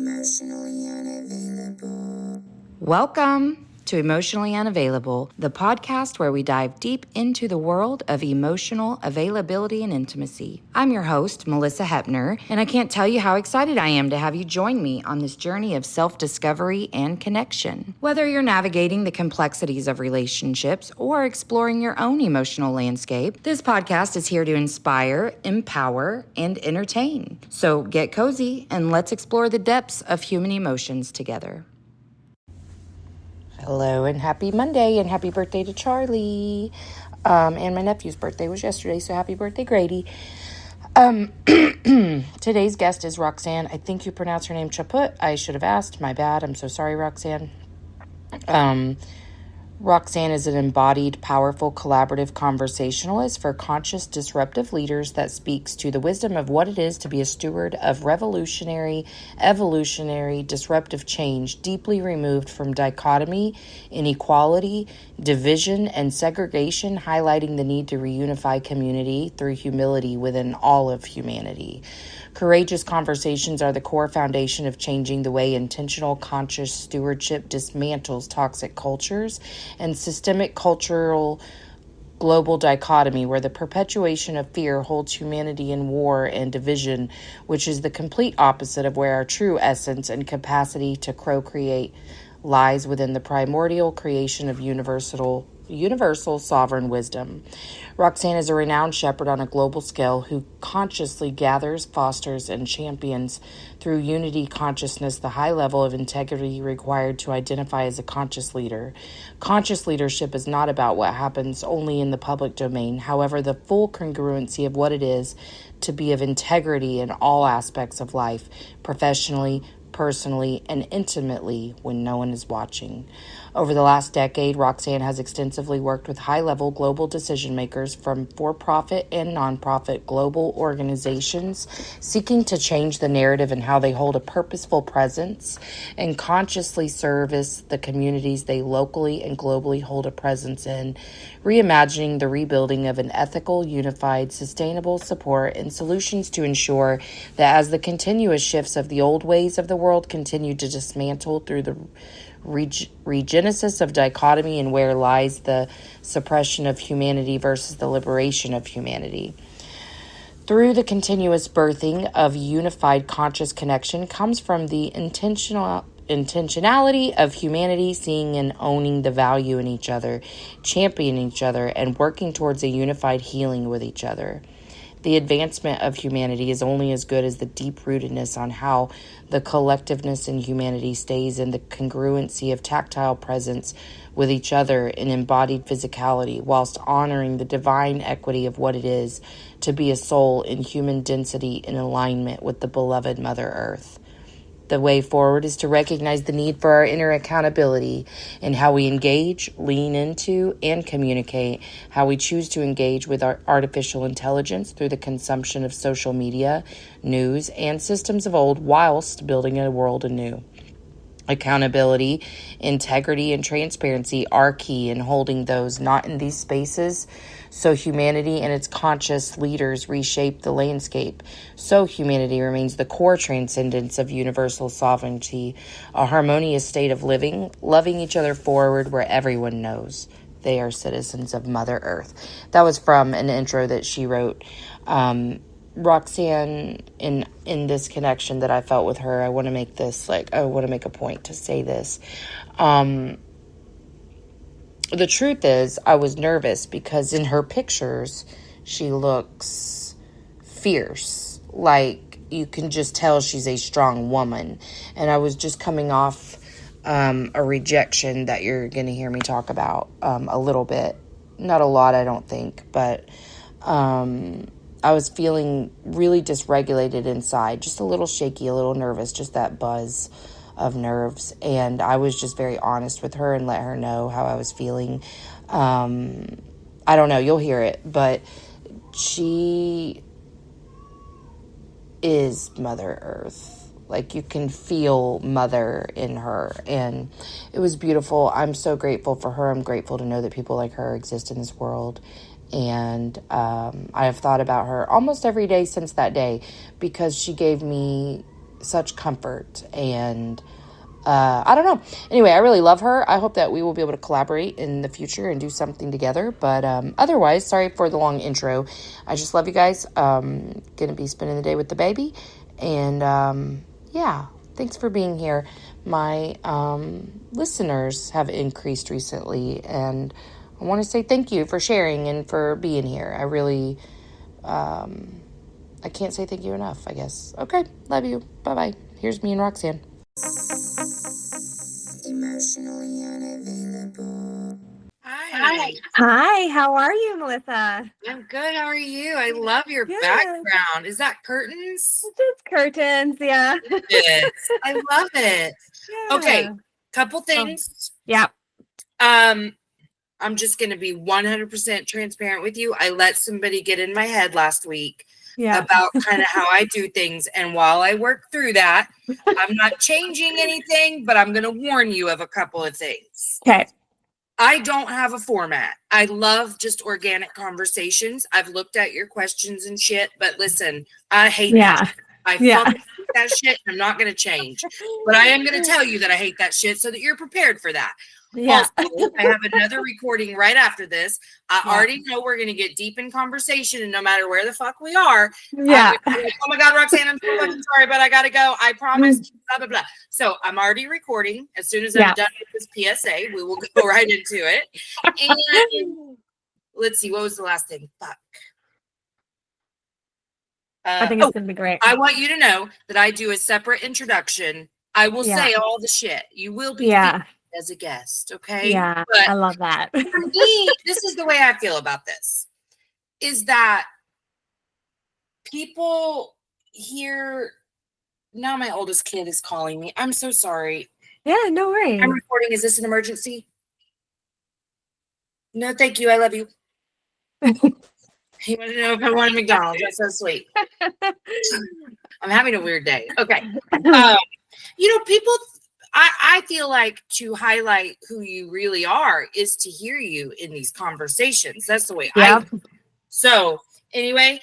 Emotionally unavailable. Welcome to Emotionally Unavailable, the podcast where we dive deep into the world of emotional availability and intimacy. I'm your host, Melissa Hepner, and I can't tell you how excited I am to have you join me on this journey of self-discovery and connection. Whether you're navigating the complexities of relationships or exploring your own emotional landscape, this podcast is here to inspire, empower, and entertain. So get cozy and let's explore the depths of human emotions together. Hello and happy Monday and happy birthday to Charlie. And my nephew's birthday was yesterday, so happy birthday, Grady. Today's guest is Roxanne. I think you pronounce her name Chaput. I should have asked. My bad. I'm so sorry, Roxanne. Roxanne is an embodied, powerful, collaborative conversationalist for conscious, disruptive leaders that speaks to the wisdom of what it is to be a steward of revolutionary, evolutionary, disruptive change, deeply removed from dichotomy, inequality, division, and segregation, highlighting the need to reunify community through humility within all of humanity. Courageous conversations are the core foundation of changing the way intentional, conscious stewardship dismantles toxic cultures and systemic cultural global dichotomy, where the perpetuation of fear holds humanity in war and division, which is the complete opposite of where our true essence and capacity to procreate lies within the primordial creation of universal sovereign wisdom. Roxanne is a renowned shepherd on a global scale who consciously gathers, fosters, and champions through unity consciousness the high level of integrity required to identify as a conscious leader. Conscious leadership is not about what happens only in the public domain. However, the full congruency of what it is to be of integrity in all aspects of life, professionally, personally, and intimately when no one is watching. Over the last decade, Roxanne has extensively worked with high-level global decision-makers from for-profit and non-profit global organizations seeking to change the narrative and how they hold a purposeful presence and consciously service the communities they locally and globally hold a presence in, reimagining the rebuilding of an ethical, unified, sustainable support and solutions to ensure that as the continuous shifts of the old ways of the world continue to dismantle through the regenesis of dichotomy and where lies the suppression of humanity versus the liberation of humanity. Through the continuous birthing of unified conscious connection comes from the intentionality of humanity seeing and owning the value in each other, championing each other, and working towards a unified healing with each other. The advancement of humanity is only as good as the deep-rootedness on how the collectiveness in humanity stays in the congruency of tactile presence with each other in embodied physicality, whilst honoring the divine equity of what it is to be a soul in human density in alignment with the beloved Mother Earth. The way forward is to recognize the need for our inner accountability in how we engage, lean into, and communicate, how we choose to engage with our artificial intelligence through the consumption of social media, news, and systems of old whilst building a world anew. Accountability, integrity, and transparency are key in holding those not in these spaces. So humanity and its conscious leaders reshape the landscape. So humanity remains the core transcendence of universal sovereignty, a harmonious state of living, loving each other forward where everyone knows they are citizens of Mother Earth. That was from an intro that she wrote. Roxanne, in this connection that I felt with her, I want to make this, I want to make a point to say this. The truth is, I was nervous because in her pictures, she looks fierce. Like, you can just tell she's a strong woman. And I was just coming off a rejection that you're going to hear me talk about a little bit. Not a lot, I don't think, but I was feeling really dysregulated inside, just a little shaky, a little nervous, just that buzz of nerves. And I was just very honest with her and let her know how I was feeling. I don't know, you'll hear it, but she is Mother Earth. Like, you can feel mother in her, and it was beautiful. I'm so grateful for her. I'm grateful to know that people like her exist in this world. And I have thought about her almost every day since that day, because she gave me such comfort. And I don't know. Anyway, I really love her. I hope that we will be able to collaborate in the future and do something together. But otherwise, sorry for the long intro. I just love you guys. Gonna be spending the day with the baby. And yeah, thanks for being here. My listeners have increased recently. And I want to say thank you for sharing and for being here. I really, I can't say thank you enough, I guess. Okay, love you. Bye-bye. Here's me and Roxanne. Emotionally unavailable. Hi. Hi, how are you, Melissa? I'm good. How are you? I love your Good. background. Is that curtains? Just curtains, yeah. Yes. I love it. Yeah. Okay, couple things. Yeah. I'm just going to be 100% transparent with you. I let somebody get in my head last week about kind of how I do things. And while I work through that, I'm not changing anything, but I'm going to warn you of a couple of things. Okay. I don't have a format. I love just organic conversations. I've looked at your questions and shit, but listen, I hate that. I fucking hate that shit. I'm not going to change, but I am going to tell you that I hate that shit so that you're prepared for that. Yeah. Also, I have another recording right after this. I already know we're going to get deep in conversation, and no matter where the fuck we are, Yeah. like, oh my God, Roxanne, I'm so fucking sorry, but I got to go. I promise. Blah, blah, blah. So I'm already recording. As soon as I'm done with this PSA, we will go right into it. And let's see, what was the last thing? Fuck. I think it's going to be great. I want you to know that I do a separate introduction. I will say all the shit. You will be as a guest, okay? Yeah, but I love that. For me, this is the way I feel about this, is that people here, now my oldest kid is calling me. I'm so sorry. Yeah, no worries. I'm recording. Is this an emergency? No, thank you. I love you. He wanted to know if I wanted McDonald's. That's so sweet. I'm having a weird day. Okay. People... I feel like to highlight who you really are is to hear you in these conversations. That's the way I feel. So anyway,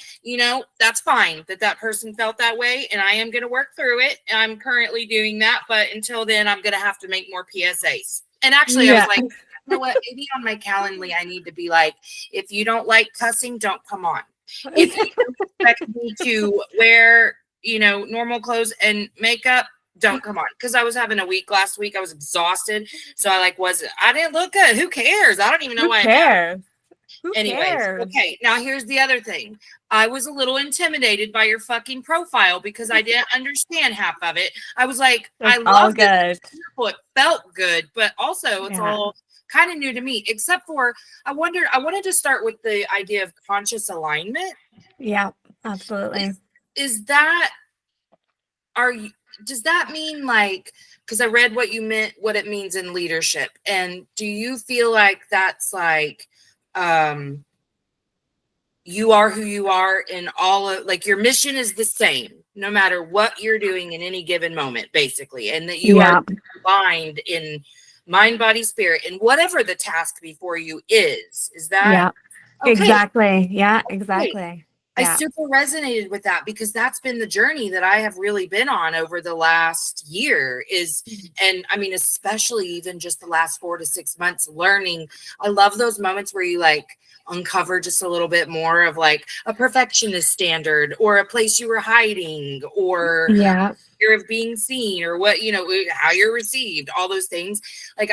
that's fine that person felt that way, and I am going to work through it. I'm currently doing that, but until then, I'm going to have to make more PSAs. And actually, I was like, you know what? Maybe on my Calendly, I need to be like, if you don't like cussing, don't come on. If you expect me to wear, normal clothes and makeup, don't come on, because I was having a week last week. I was exhausted, so I didn't look good. Who cares? I don't even know why. Who cares? Anyways, okay. Now here's the other thing. I was a little intimidated by your fucking profile because I didn't understand half of it. I was like, I love it. It felt good, but also it's all kind of new to me. Except for I wanted to start with the idea of conscious alignment. Yeah, absolutely. Does that mean because I read what it means in leadership, and do you feel like that's like you are who you are in all of, your mission is the same no matter what you're doing in any given moment, basically, and that you are combined in mind, body, spirit, and whatever the task before you is that exactly. Yeah, exactly. I super resonated with that, because that's been the journey that I have really been on over the last year and I mean, especially even just the last 4 to 6 months learning. I love those moments where you uncover just a little bit more of a perfectionist standard, or a place you were hiding, or fear of being seen, or how you're received, all those things.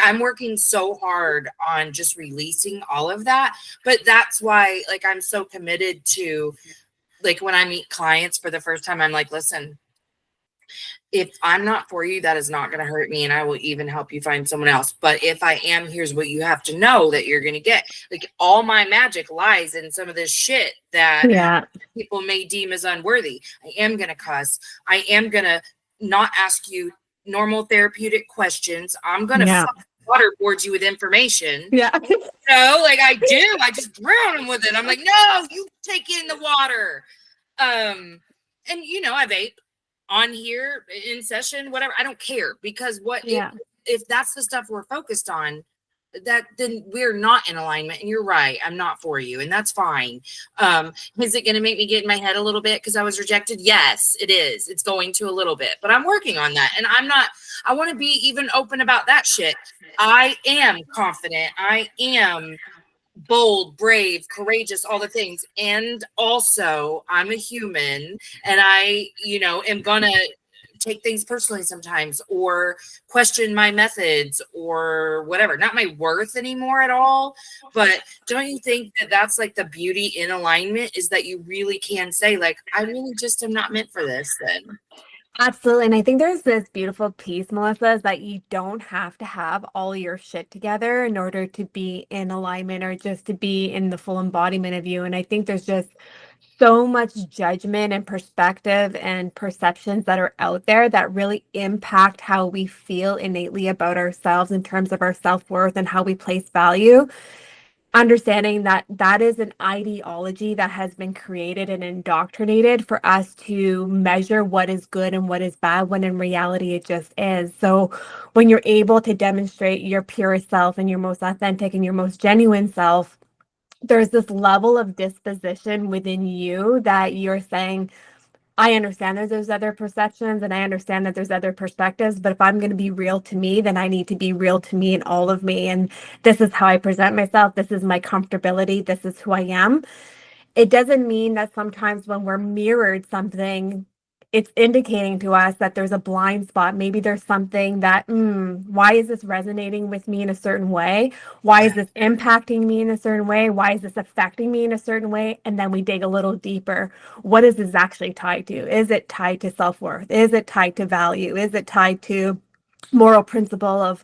I'm working so hard on just releasing all of that, but that's why I'm so committed to when I meet clients for the first time, I'm like, listen, if I'm not for you, that is not going to hurt me, and I will even help you find someone else. But if I am, here's what you have to know that you're going to get. All my magic lies in some of this shit that people may deem as unworthy. I am going to cuss. I am going to not ask you normal therapeutic questions. I'm going to waterboard you with information. I do. I just drown them with it. I'm like, no, you take it in the water. And I vape on here in session, whatever. I don't care, because if that's the stuff we're focused on, then we're not in alignment. And you're right, I'm not for you, and that's fine. Is it going to make me get in my head a little bit because I was rejected? Yes, it is. It's going to a little bit, but I'm working on that. And I want to be even open about that shit. I am confident. I am bold, brave, courageous, all the things. And also I'm a human, and I, am gonna take things personally sometimes, or question my methods, or whatever. Not my worth anymore at all. But don't you think that that's like the beauty in alignment, is that you really can say, like, I really just am not meant for this then? Absolutely. And I think there's this beautiful piece, Melissa, is that you don't have to have all your shit together in order to be in alignment or just to be in the full embodiment of you. And I think there's just so much judgment and perspective and perceptions that are out there that really impact how we feel innately about ourselves in terms of our self-worth and how we place value. Understanding that that is an ideology that has been created and indoctrinated for us to measure what is good and what is bad, when in reality it just is. So when you're able to demonstrate your purest self and your most authentic and your most genuine self, there's this level of disposition within you that you're saying, I understand that there's other perceptions and I understand that there's other perspectives, but if I'm going to be real to me, then I need to be real to me and all of me. And this is how I present myself. This is my comfortability. This is who I am. It doesn't mean that sometimes when we're mirrored something, it's indicating to us that there's a blind spot. Maybe there's something that, why is this resonating with me in a certain way? Why is this impacting me in a certain way? Why is this affecting me in a certain way? And then we dig a little deeper. What is this actually tied to? Is it tied to self-worth? Is it tied to value? Is it tied to moral principle of,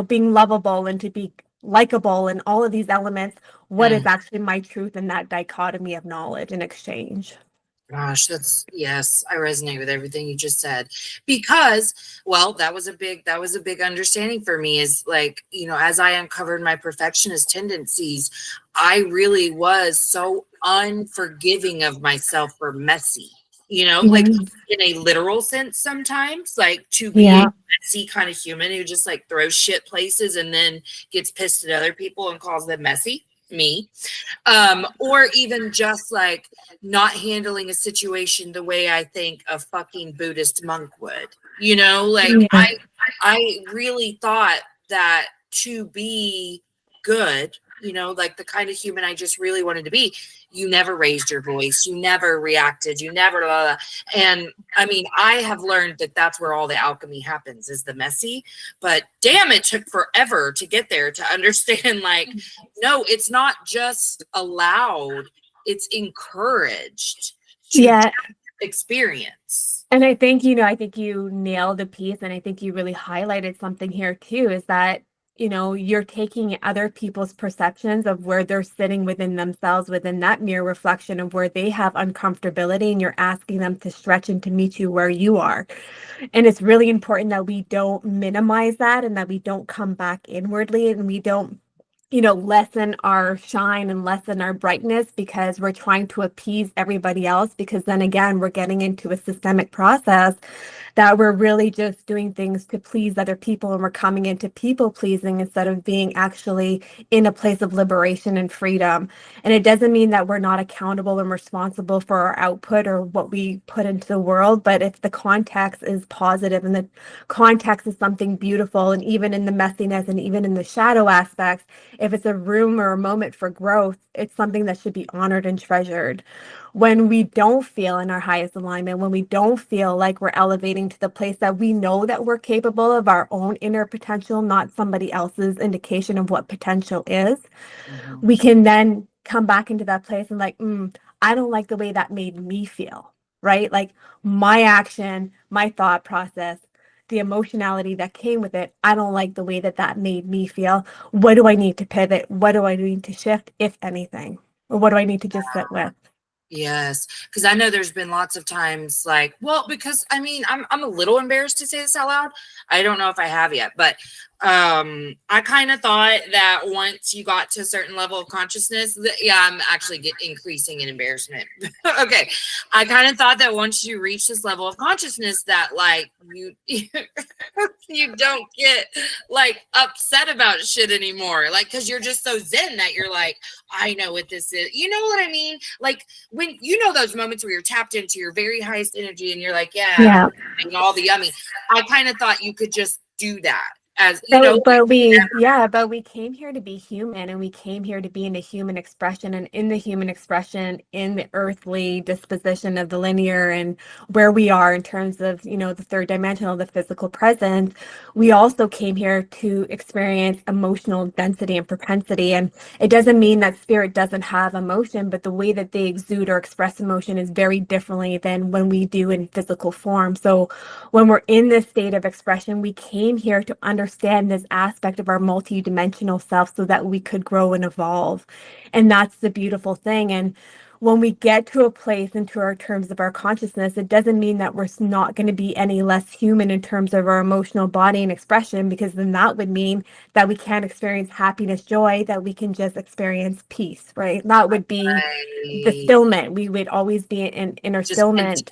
being lovable and to be likable and all of these elements? What is actually my truth in that dichotomy of knowledge and exchange? Gosh, yes, I resonate with everything you just said, because, well, that was a big understanding for me, is like, as I uncovered my perfectionist tendencies, I really was so unforgiving of myself for messy, like in a literal sense sometimes, like to be a messy kind of human who just like throws shit places and then gets pissed at other people and calls them messy. Me. Or even just like not handling a situation the way I think a fucking Buddhist monk would, like I really thought that to be good, like the kind of human I just really wanted to be, you never raised your voice, you never reacted, you never blah, blah, blah. And I mean, I have learned that that's where all the alchemy happens, is the messy. But damn, it took forever to get there, to understand, like, no, it's not just allowed, it's encouraged to experience. And I think, you nailed the piece, and I think you really highlighted something here too, is that, you're taking other people's perceptions of where they're sitting within themselves, within that mirror reflection of where they have uncomfortability, and you're asking them to stretch and to meet you where you are. And it's really important that we don't minimize that, and that we don't come back inwardly, and we don't lessen our shine and lessen our brightness because we're trying to appease everybody else, because then again, we're getting into a systemic process that we're really just doing things to please other people, and we're coming into people pleasing instead of being actually in a place of liberation and freedom. And it doesn't mean that we're not accountable and responsible for our output or what we put into the world, but if the context is positive and the context is something beautiful, and even in the messiness and even in the shadow aspects, if it's a room or a moment for growth, it's something that should be honored and treasured. When we don't feel in our highest alignment, when we don't feel like we're elevating to the place that we know that we're capable of our own inner potential, not somebody else's indication of what potential is, we can then come back into that place and like, I don't like the way that made me feel, right? Like my action, my thought process, the emotionality that came with it, I don't like the way that that made me feel. What do I need to pivot? What do I need to shift, if anything? Or what do I need to just sit with? Yes, because I know there's been lots of times like, well, because I mean, I'm a little embarrassed to say this out loud. I don't know if I have yet, but I kind of thought that once you got to a certain level of consciousness, I'm actually increasing in embarrassment. Okay, I kind of thought that once you reach this level of consciousness, that like you You don't get like upset about shit anymore. Like, cause you're just so zen that you're like, I know what this is. You know what I mean? Like when you know those moments where you're tapped into your very highest energy and you're like, yeah, Yeah. and all the yummy. I kind of thought you could just do that as you know, But we came here to be human, and we came here to be in the human expression, and in the human expression, in the earthly disposition of the linear and where we are in terms of, the third dimensional, the physical presence. We also came here to experience emotional density and propensity. And it doesn't mean that spirit doesn't have emotion, but the way that they exude or express emotion is very differently than when we do in physical form. So when we're in this state of expression, we came here to understand this aspect of our multidimensional self so that we could grow and evolve. And that's the beautiful thing. And when we get to a place into our terms of our consciousness, it doesn't mean that we're not going to be any less human in terms of our emotional body and expression, because then that would mean that we can't experience happiness, joy, that we can just experience peace, right? That would be the I stillment. We would always be in inner just stillment.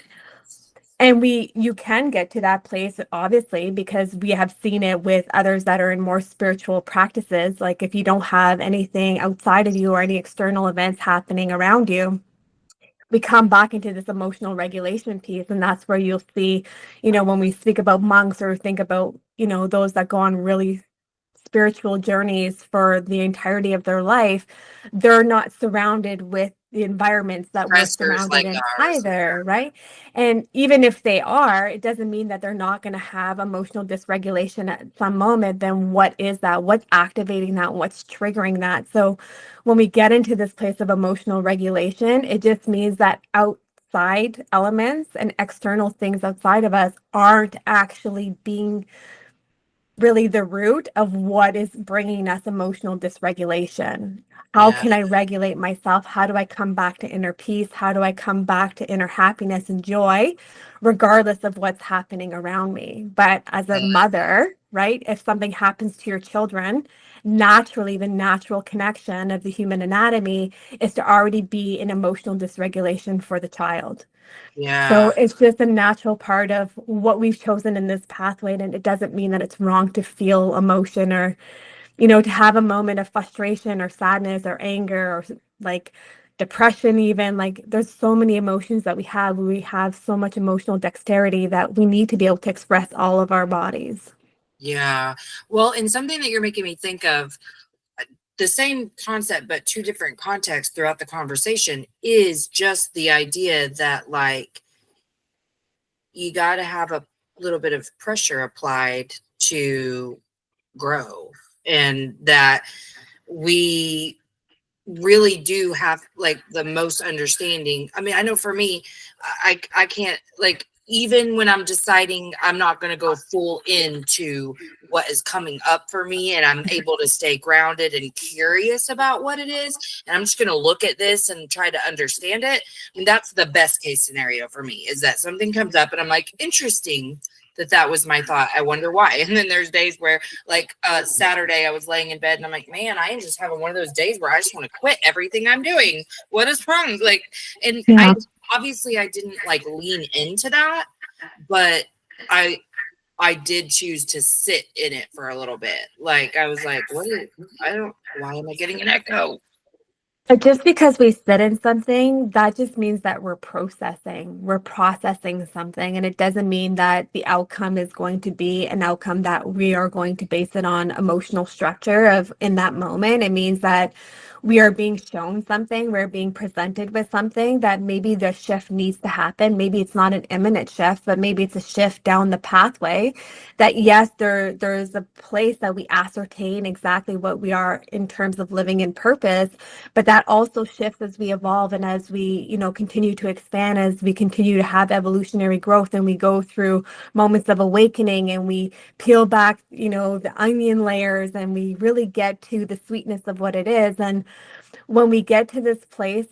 And you can get to that place, obviously, because we have seen it with others that are in more spiritual practices. Like if you don't have anything outside of you or any external events happening around you, we come back into this emotional regulation piece. And that's where you'll see, when we speak about monks or think about, those that go on really spiritual journeys for the entirety of their life, they're not surrounded with the environments that we're stressors surrounded like in ours. either, right? And even if they are, it doesn't mean that they're not going to have emotional dysregulation at some moment. Then what is that? What's activating that? What's triggering that? So when we get into this place of emotional regulation, it just means that outside elements and external things outside of us aren't actually being really the root of what is bringing us emotional dysregulation. How Yeah, can I regulate myself? How do I come back to inner peace? How do I come back to inner happiness and joy, regardless of what's happening around me? But as a mother, right, if something happens to your children, naturally, the natural connection of the human anatomy is to already be in emotional dysregulation for the child. So yeah, it's just a natural part of what we've chosen in this pathway. And it doesn't mean that it's wrong to feel emotion or, to have a moment of frustration or sadness or anger or like depression, even. Like there's so many emotions that we have. We have so much emotional dexterity that we need to be able to express all of our bodies. yeah. Well, and something that you're making me think of, the same concept but two different contexts throughout the conversation, is just the idea that like you got to have a little bit of pressure applied to grow, and that we really do have like the most understanding. I mean, I know for me, I can't like, even when I'm deciding I'm not going to go full into what is coming up for me, and I'm able to stay grounded and curious about what it is, and I'm just going to look at this and try to understand it. And that's the best case scenario for me, is that something comes up and I'm like, interesting that was my thought. I wonder why. And then there's days where like Saturday I was laying in bed and I'm like, man, I am just having one of those days where I just want to quit everything I'm doing. What is wrong? Like, and Yeah. I obviously I didn't like lean into that, but I did choose to sit in it for a little bit. Like I was like, why am I getting an echo? But just because we sit in something, that just means that we're processing. We're processing something. And it doesn't mean that the outcome is going to be an outcome that we are going to base it on emotional structure of in that moment. It means that we are being shown something, we're being presented with something that maybe the shift needs to happen. Maybe it's not an imminent shift, but maybe it's a shift down the pathway that yes, there's a place that we ascertain exactly what we are in terms of living in purpose, but that also shifts as we evolve and as we, continue to expand, as we continue to have evolutionary growth and we go through moments of awakening and we peel back, the onion layers and we really get to the sweetness of what it is. And when we get to this place,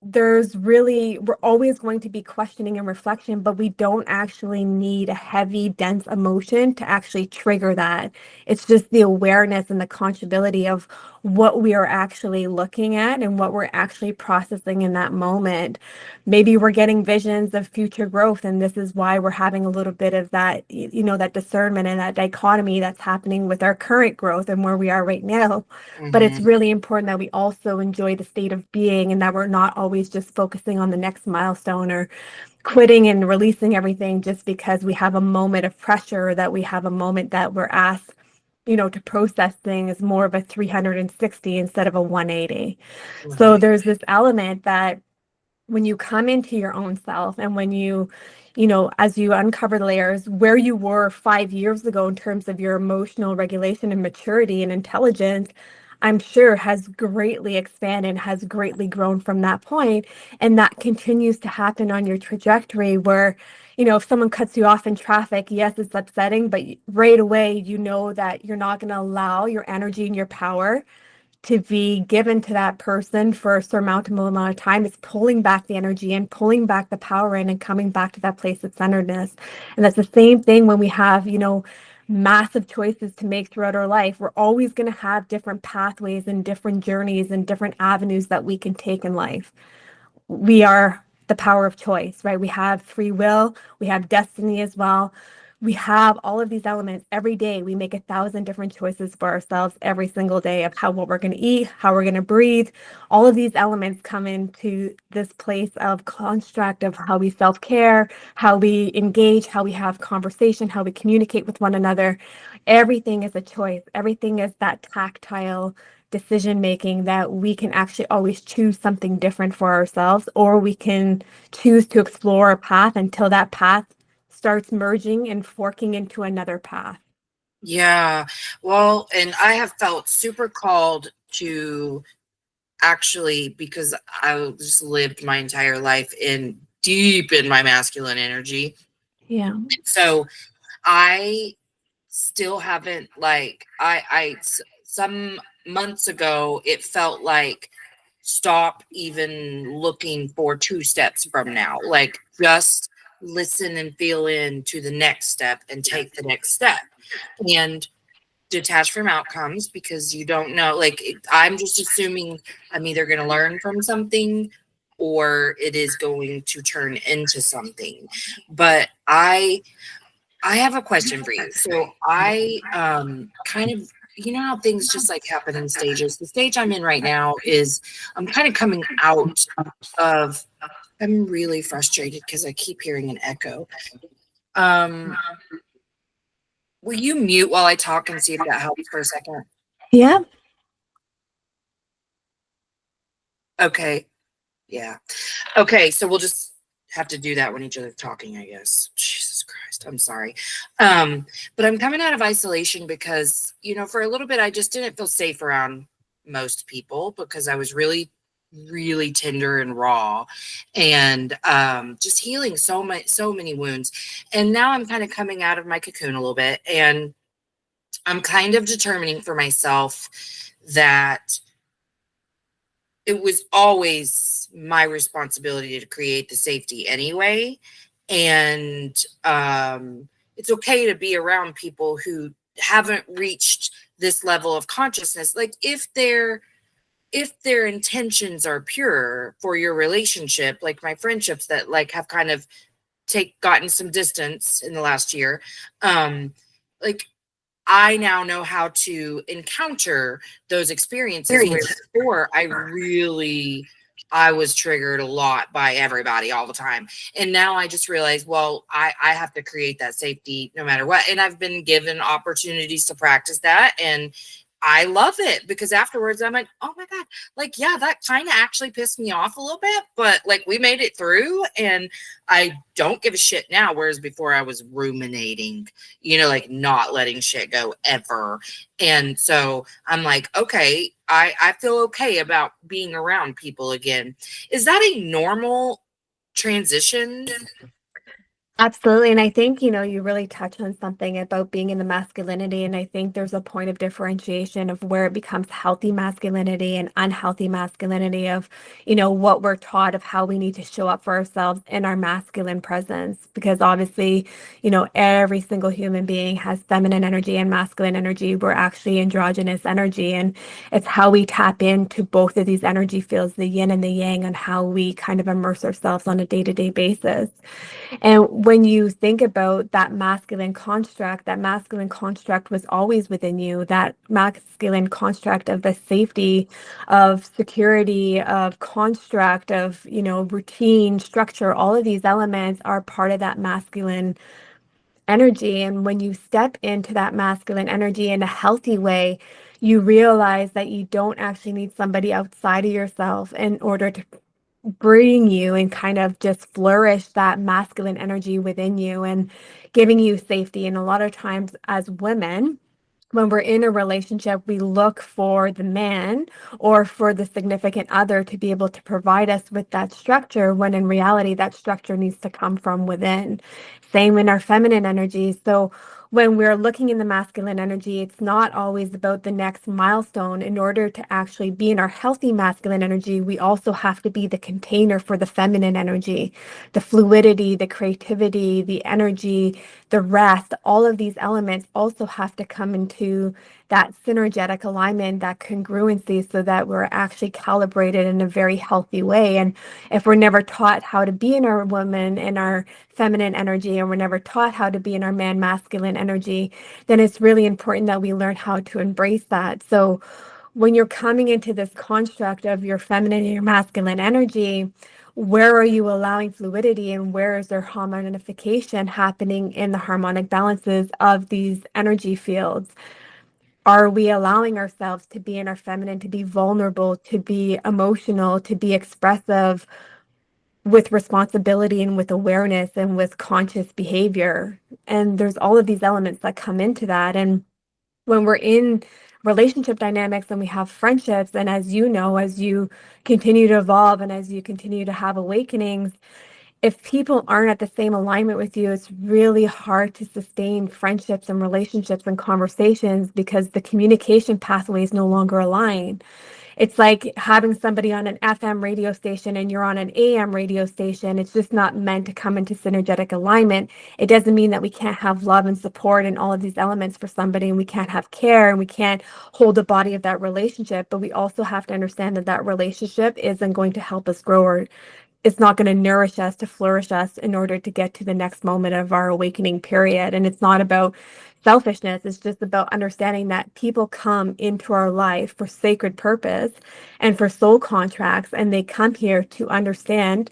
we're always going to be questioning and reflection, but we don't actually need a heavy, dense emotion to actually trigger that. It's just the awareness and the conscibility of what we are actually looking at and what we're actually processing in that moment. Maybe we're getting visions of future growth, and this is why we're having a little bit of that, that discernment and that dichotomy that's happening with our current growth and where we are right now. But it's really important that we also enjoy the state of being and that we're not always just focusing on the next milestone or quitting and releasing everything just because we have a moment of pressure or that we have a moment that we're asked, to process things more of a 360 instead of a 180. So Right. there's this element that when you come into your own self and when as you uncover the layers where you were 5 years ago in terms of your emotional regulation and maturity and intelligence, I'm sure has greatly expanded, has greatly grown from that point. And that continues to happen on your trajectory where, if someone cuts you off in traffic, yes, it's upsetting, but right away, you know that you're not going to allow your energy and your power to be given to that person for a surmountable amount of time. It's pulling back the energy and pulling back the power in and coming back to that place of centeredness. And that's the same thing when we have, massive choices to make throughout our life. We're always going to have different pathways and different journeys and different avenues that we can take in life. We are the power of choice, right? We have free will, we have destiny as well. We have all of these elements every day. We make 1,000 different choices for ourselves every single day of what we're going to eat, how we're going to breathe. All of these elements come into this place of construct of how we self-care, how we engage, how we have conversation, how we communicate with one another. Everything is a choice. Everything is that tactile decision making that we can actually always choose something different for ourselves, or we can choose to explore a path until that path starts merging and forking into another path. Yeah. Well, and I have felt super called to actually, because I just lived my entire life deep in my masculine energy. Yeah. So I still haven't some months ago, it felt like stop even looking for 2 steps from now. Like just listen and feel into the next step and take the next step. And detach from outcomes because you don't know. I'm just assuming I'm either going to learn from something or it is going to turn into something. But I have a question for you. So I kind of, how things just like happen in stages. The stage I'm in right now is I'm kind of coming out of, I'm really frustrated because I keep hearing an echo. Um, will you mute while I talk and see if that helps for a second? Yeah. Okay. Yeah. Okay. So we'll just have to do that when each other's talking, I guess. Jesus Christ. I'm sorry. But I'm coming out of isolation because, for a little bit, I just didn't feel safe around most people because I was really, really tender and raw and just healing so many wounds. And now I'm kind of coming out of my cocoon a little bit. And I'm kind of determining for myself that it was always my responsibility to create the safety anyway. And it's okay to be around people who haven't reached this level of consciousness. Like if their intentions are pure for your relationship, like my friendships that like have kind of gotten some distance in the last year, like I now know how to encounter those experiences where before I was triggered a lot by everybody all the time. And now I just realized, well, I have to create that safety no matter what. And I've been given opportunities to practice that. And I love it because afterwards I'm like, oh my God, like, yeah, that kind of actually pissed me off a little bit, but like we made it through and I don't give a shit now. Whereas before I was ruminating, like not letting shit go ever. And so I'm like, okay, I feel okay about being around people again. Is that a normal transition? Absolutely. And I think, you really touch on something about being in the masculinity. And I think there's a point of differentiation of where it becomes healthy masculinity and unhealthy masculinity of, what we're taught of how we need to show up for ourselves in our masculine presence. Because obviously, every single human being has feminine energy and masculine energy. We're actually androgynous energy. And it's how we tap into both of these energy fields, the yin and the yang, on how we kind of immerse ourselves on a day-to-day basis. And when you think about that masculine construct was always within you, that masculine construct of the safety, of security, of construct, of, routine, structure, all of these elements are part of that masculine energy. And when you step into that masculine energy in a healthy way, you realize that you don't actually need somebody outside of yourself in order to bring you and kind of just flourish that masculine energy within you and giving you safety. And a lot of times as women, when we're in a relationship, we look for the man or for the significant other to be able to provide us with that structure, when in reality, that structure needs to come from within. Same in our feminine energy. So when we're looking in the masculine energy, it's not always about the next milestone. In order to actually be in our healthy masculine energy, we also have to be the container for the feminine energy, the fluidity, the creativity, the energy, the rest. All of these elements also have to come into that synergetic alignment, that congruency, so that we're actually calibrated in a very healthy way. And if we're never taught how to be in our woman, in our feminine energy, and we're never taught how to be in our man masculine energy, then it's really important that we learn how to embrace that. So when you're coming into this construct of your feminine and your masculine energy, where are you allowing fluidity, and where is there harmonification happening in the harmonic balances of these energy fields? Are we allowing ourselves to be in our feminine, to be vulnerable, to be emotional, to be expressive with responsibility and with awareness and with conscious behavior? And there's all of these elements that come into that. And when we're in relationship dynamics and we have friendships, and as you know, as you continue to evolve and as you continue to have awakenings, if people aren't at the same alignment with you, it's really hard to sustain friendships and relationships and conversations, because the communication pathways no longer align. It's like having somebody on an FM radio station and you're on an AM radio station. It's just not meant to come into synergetic alignment. It doesn't mean that we can't have love and support and all of these elements for somebody, and we can't have care and we can't hold the body of that relationship. But we also have to understand that that relationship isn't going to help us grow, or it's not going to nourish us to flourish us in order to get to the next moment of our awakening period. And it's not about selfishness. It's just about understanding that people come into our life for sacred purpose and for soul contracts, and they come here to understand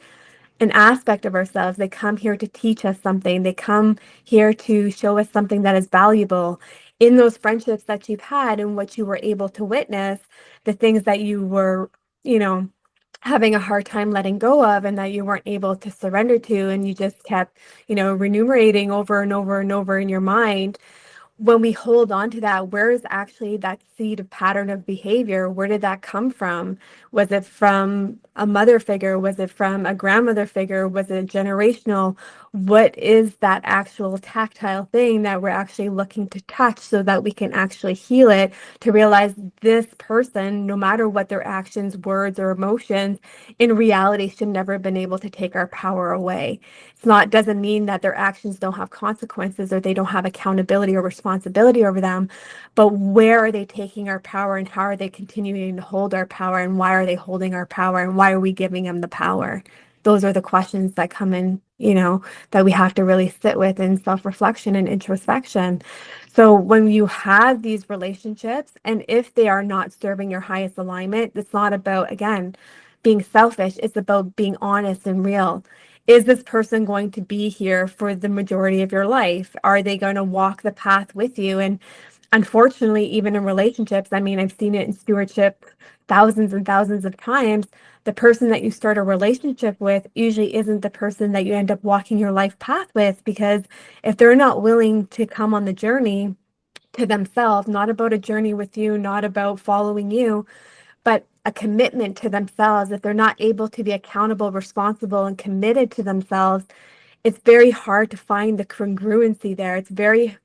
an aspect of ourselves. They come here to teach us something. They come here to show us something that is valuable. In those friendships that you've had and what you were able to witness, the things that you were, you know, having a hard time letting go of, and that you weren't able to surrender to, and you just kept, remunerating over and over and over in your mind. When we hold on to that, where is actually that seed of pattern of behavior? Where did that come from? Was it from a mother figure? Was it from a grandmother figure? Was it generational? What is that actual tactile thing that we're actually looking to touch so that we can actually heal it, to realize this person, no matter what their actions, words, or emotions, in reality should never have been able to take our power away. Doesn't mean that their actions don't have consequences or they don't have accountability or responsibility over them, but where are they taking our power, and how are they continuing to hold our power, and why are they holding our power, and why are we giving them the power? Those are the questions that come in, that we have to really sit with in self-reflection and introspection. So when you have these relationships, and if they are not serving your highest alignment, it's not about, again, being selfish. It's about being honest and real. Is this person going to be here for the majority of your life? Are they going to walk the path with you? And unfortunately, even in relationships, I mean, I've seen it in stewardship thousands and thousands of times. The person that you start a relationship with usually isn't the person that you end up walking your life path with, because if they're not willing to come on the journey to themselves, not about a journey with you, not about following you, but a commitment to themselves, if they're not able to be accountable, responsible, and committed to themselves, it's very hard to find the congruency there. It's very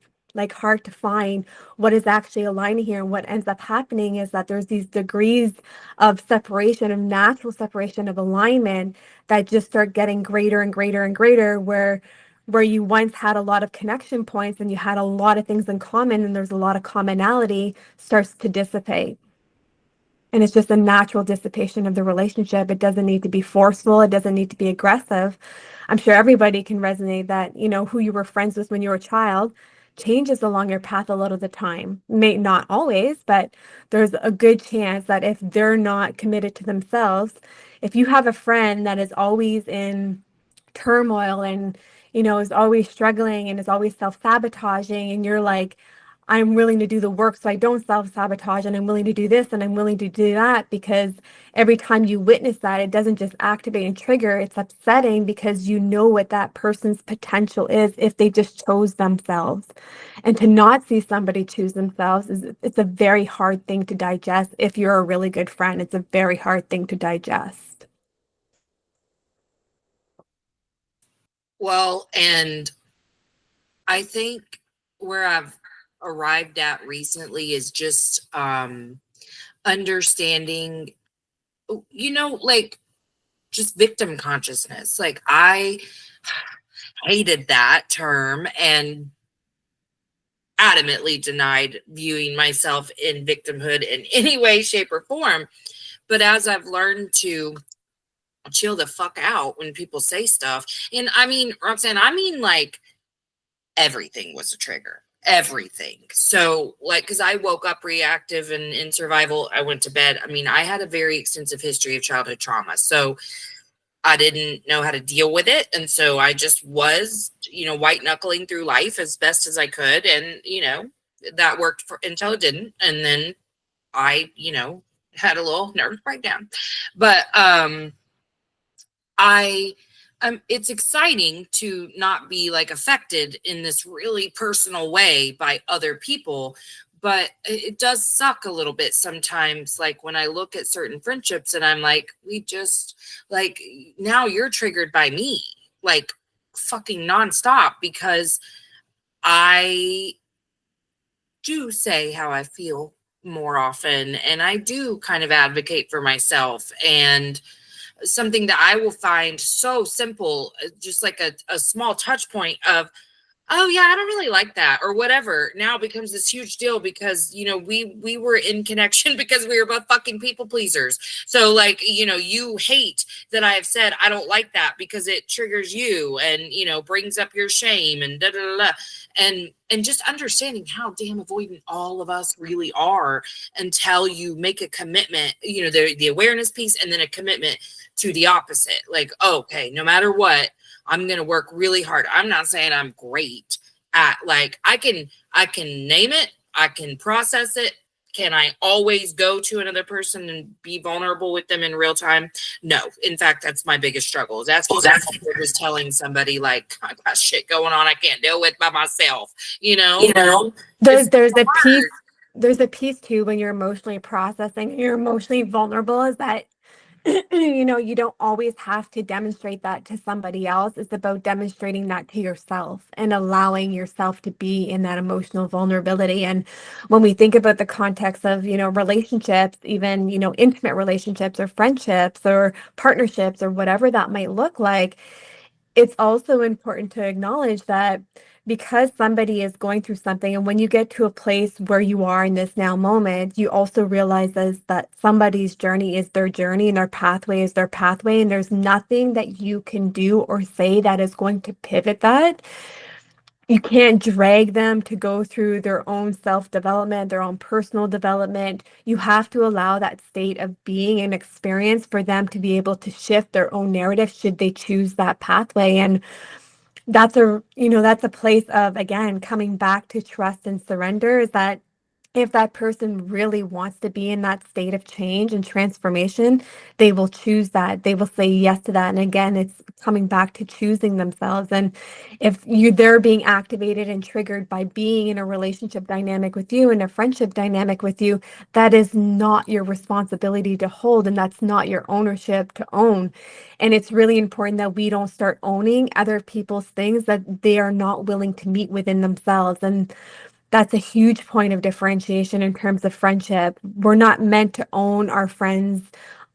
hard to find what is actually aligning here. And what ends up happening is that there's these degrees of separation, of natural separation, of alignment that just start getting greater and greater and greater, where you once had a lot of connection points and you had a lot of things in common and there's a lot of commonality, starts to dissipate. And it's just a natural dissipation of the relationship. It doesn't need to be forceful. It doesn't need to be aggressive. I'm sure everybody can resonate that, who you were friends with when you were a child changes along your path a lot of the time. May not always, but there's a good chance that if they're not committed to themselves, if you have a friend that is always in turmoil and, is always struggling and is always self-sabotaging, and you're like, I'm willing to do the work so I don't self-sabotage, and I'm willing to do this and I'm willing to do that, because every time you witness that, it doesn't just activate and trigger, it's upsetting because you know what that person's potential is if they just chose themselves. And to not see somebody choose themselves it's a very hard thing to digest. If you're a really good friend, it's a very hard thing to digest. Well, and I think where I've arrived at recently is just understanding, like just victim consciousness. Like I hated that term and adamantly denied viewing myself in victimhood in any way, shape, or form. But as I've learned to chill the fuck out when people say stuff, and I mean, Roxanne, I mean, like, everything was a trigger. Everything. So, like, because I woke up reactive and in survival, I went to bed. I mean, I had a very extensive history of childhood trauma. So, I didn't know how to deal with it. And so I just was, white knuckling through life as best as I could. And, that worked until it didn't. And then I, had a little nervous breakdown. But it's exciting to not be like affected in this really personal way by other people. But it does suck a little bit sometimes, like when I look at certain friendships and I'm like, we just, like, now you're triggered by me, like fucking nonstop, because I do say how I feel more often, and I do kind of advocate for myself. And something that I will find so simple, just like a small touch point of, oh yeah, I don't really like that, or whatever, now becomes this huge deal because we were in connection because we were both fucking people pleasers. So like, you hate that I have said I don't like that because it triggers you and brings up your shame and da da da, da. And just understanding how damn avoidant all of us really are until you make a commitment, the awareness piece, and then a commitment to the opposite. Like, okay, no matter what, I'm going to work really hard. I'm not saying I'm great at, like, I can name it. I can process it. Can I always go to another person and be vulnerable with them in real time? No. In fact, that's my biggest struggle. Is asking just telling somebody, like, I got shit going on I can't deal with by myself. There's a piece too when you're emotionally processing, you're emotionally vulnerable, is that you don't always have to demonstrate that to somebody else. It's about demonstrating that to yourself and allowing yourself to be in that emotional vulnerability. And when we think about the context of, relationships, even, intimate relationships or friendships or partnerships or whatever that might look like, it's also important to acknowledge that because somebody is going through something, and when you get to a place where you are in this now moment, you also realize that somebody's journey is their journey and their pathway is their pathway, and there's nothing that you can do or say that is going to pivot that. You can't drag them to go through their own self-development, their own personal development. You have to allow that state of being and experience for them to be able to shift their own narrative should they choose that pathway. And that's a place of, again, coming back to trust and surrender, is that if that person really wants to be in that state of change and transformation, they will choose that. They will say yes to that. And again, it's coming back to choosing themselves. And if they're being activated and triggered by being in a relationship dynamic with you and a friendship dynamic with you, that is not your responsibility to hold, and that's not your ownership to own. And it's really important that we don't start owning other people's things that they are not willing to meet within themselves. And that's a huge point of differentiation in terms of friendship. We're not meant to own our friends'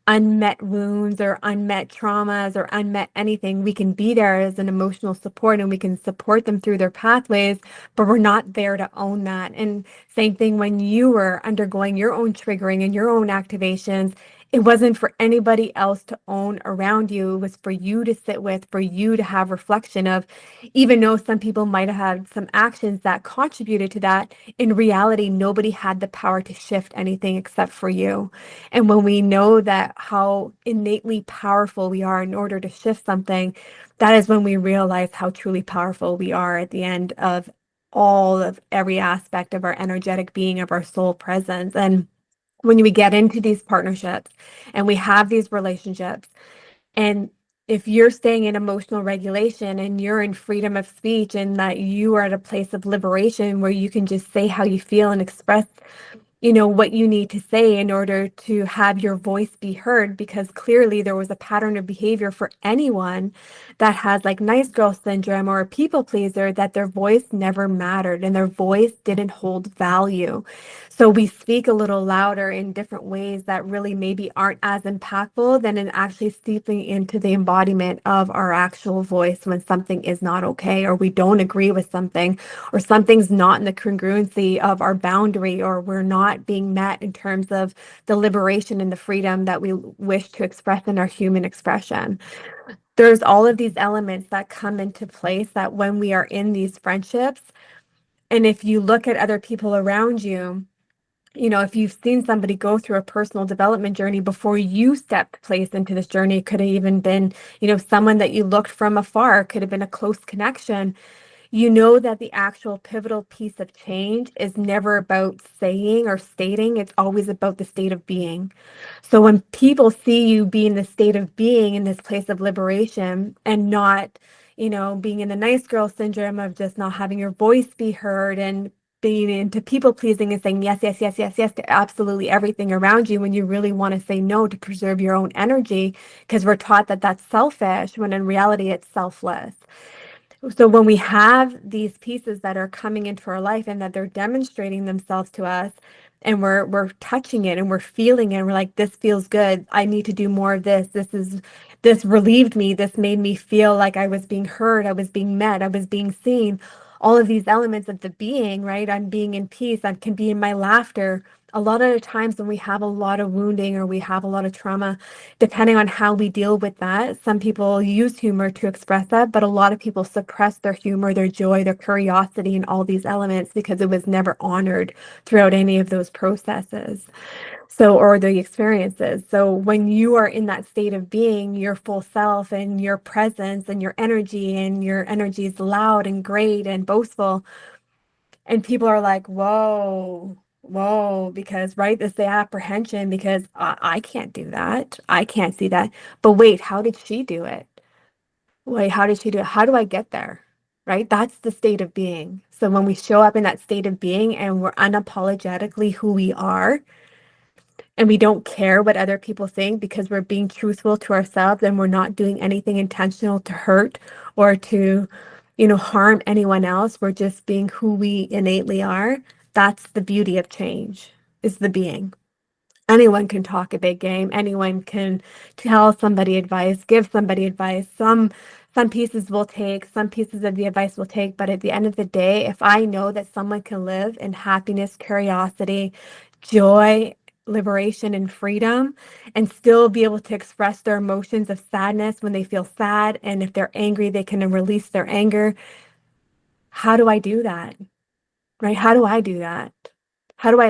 unmet wounds or unmet traumas or unmet anything. We can be there as an emotional support and we can support them through their pathways, but we're not there to own that. And same thing when you were undergoing your own triggering and your own activations. It wasn't for anybody else to own around you. It was for you to sit with, for you to have reflection of, even though some people might have had some actions that contributed to that, in reality, nobody had the power to shift anything except for you. And when we know that how innately powerful we are in order to shift something, that is when we realize how truly powerful we are at the end of all of every aspect of our energetic being, of our soul presence. And when we get into these partnerships and we have these relationships, and if you're staying in emotional regulation and you're in freedom of speech and that you are at a place of liberation where you can just say how you feel and express, what you need to say in order to have your voice be heard, because clearly there was a pattern of behavior for anyone that has like nice girl syndrome or a people pleaser, that their voice never mattered and their voice didn't hold value. So we speak a little louder in different ways that really maybe aren't as impactful than in actually steeping into the embodiment of our actual voice when something is not okay, or we don't agree with something, or something's not in the congruency of our boundary, or we're not being met in terms of the liberation and the freedom that we wish to express in our human expression. There's all of these elements that come into place that when we are in these friendships, and if you look at other people around you, if you've seen somebody go through a personal development journey before you stepped place into this journey, it could have even been, someone that you looked from afar, could have been a close connection. You know that the actual pivotal piece of change is never about saying or stating, it's always about the state of being. So when people see you be in the state of being in this place of liberation and not, being in the nice girl syndrome of just not having your voice be heard and being into people pleasing and saying yes, yes, yes, yes, yes to absolutely everything around you when you really want to say no to preserve your own energy, because we're taught that that's selfish when in reality it's selfless. So when we have these pieces that are coming into our life and that they're demonstrating themselves to us, and we're touching it and we're feeling it, and we're like, this feels good, I need to do more of this, this relieved me, this made me feel like I was being heard, I was being met, I was being seen, all of these elements of the being, right? I'm being in peace, I can be in my laughter. A lot of the times when we have a lot of wounding or we have a lot of trauma, depending on how we deal with that, some people use humor to express that, but a lot of people suppress their humor, their joy, their curiosity, and all these elements because it was never honored throughout any of those processes. So, or the experiences. So when you are in that state of being your full self and your presence and your energy is loud and great and boastful, and people are like, whoa, because, right, it's the apprehension because I can't do that. I can't see that. But wait, how did she do it? Wait, how did she do it? How do I get there? Right? That's the state of being. So when we show up in that state of being and we're unapologetically who we are, and we don't care what other people think because we're being truthful to ourselves and we're not doing anything intentional to hurt or to, harm anyone else. We're just being who we innately are. That's the beauty of change, is the being. Anyone can talk a big game. Anyone can tell somebody advice, give somebody advice. Some pieces will take, some pieces of the advice will take, but at the end of the day, if I know that someone can live in happiness, curiosity, joy, liberation, and freedom, and still be able to express their emotions of sadness when they feel sad, and if they're angry, they can release their anger. How do I do that? Right? How do I do that? How do I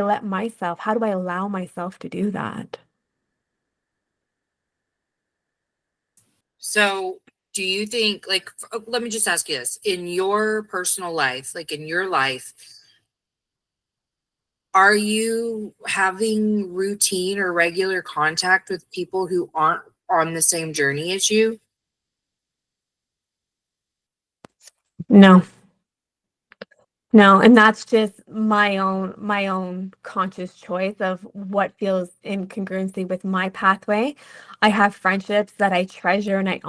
how do I allow myself to do that? So, do you think, like, let me just ask you this, in your personal life, like in your life, Are you having routine or regular contact with people who aren't on the same journey as you? No. No, and that's just my own conscious choice of what feels in congruency with my pathway. I have friendships that I treasure and I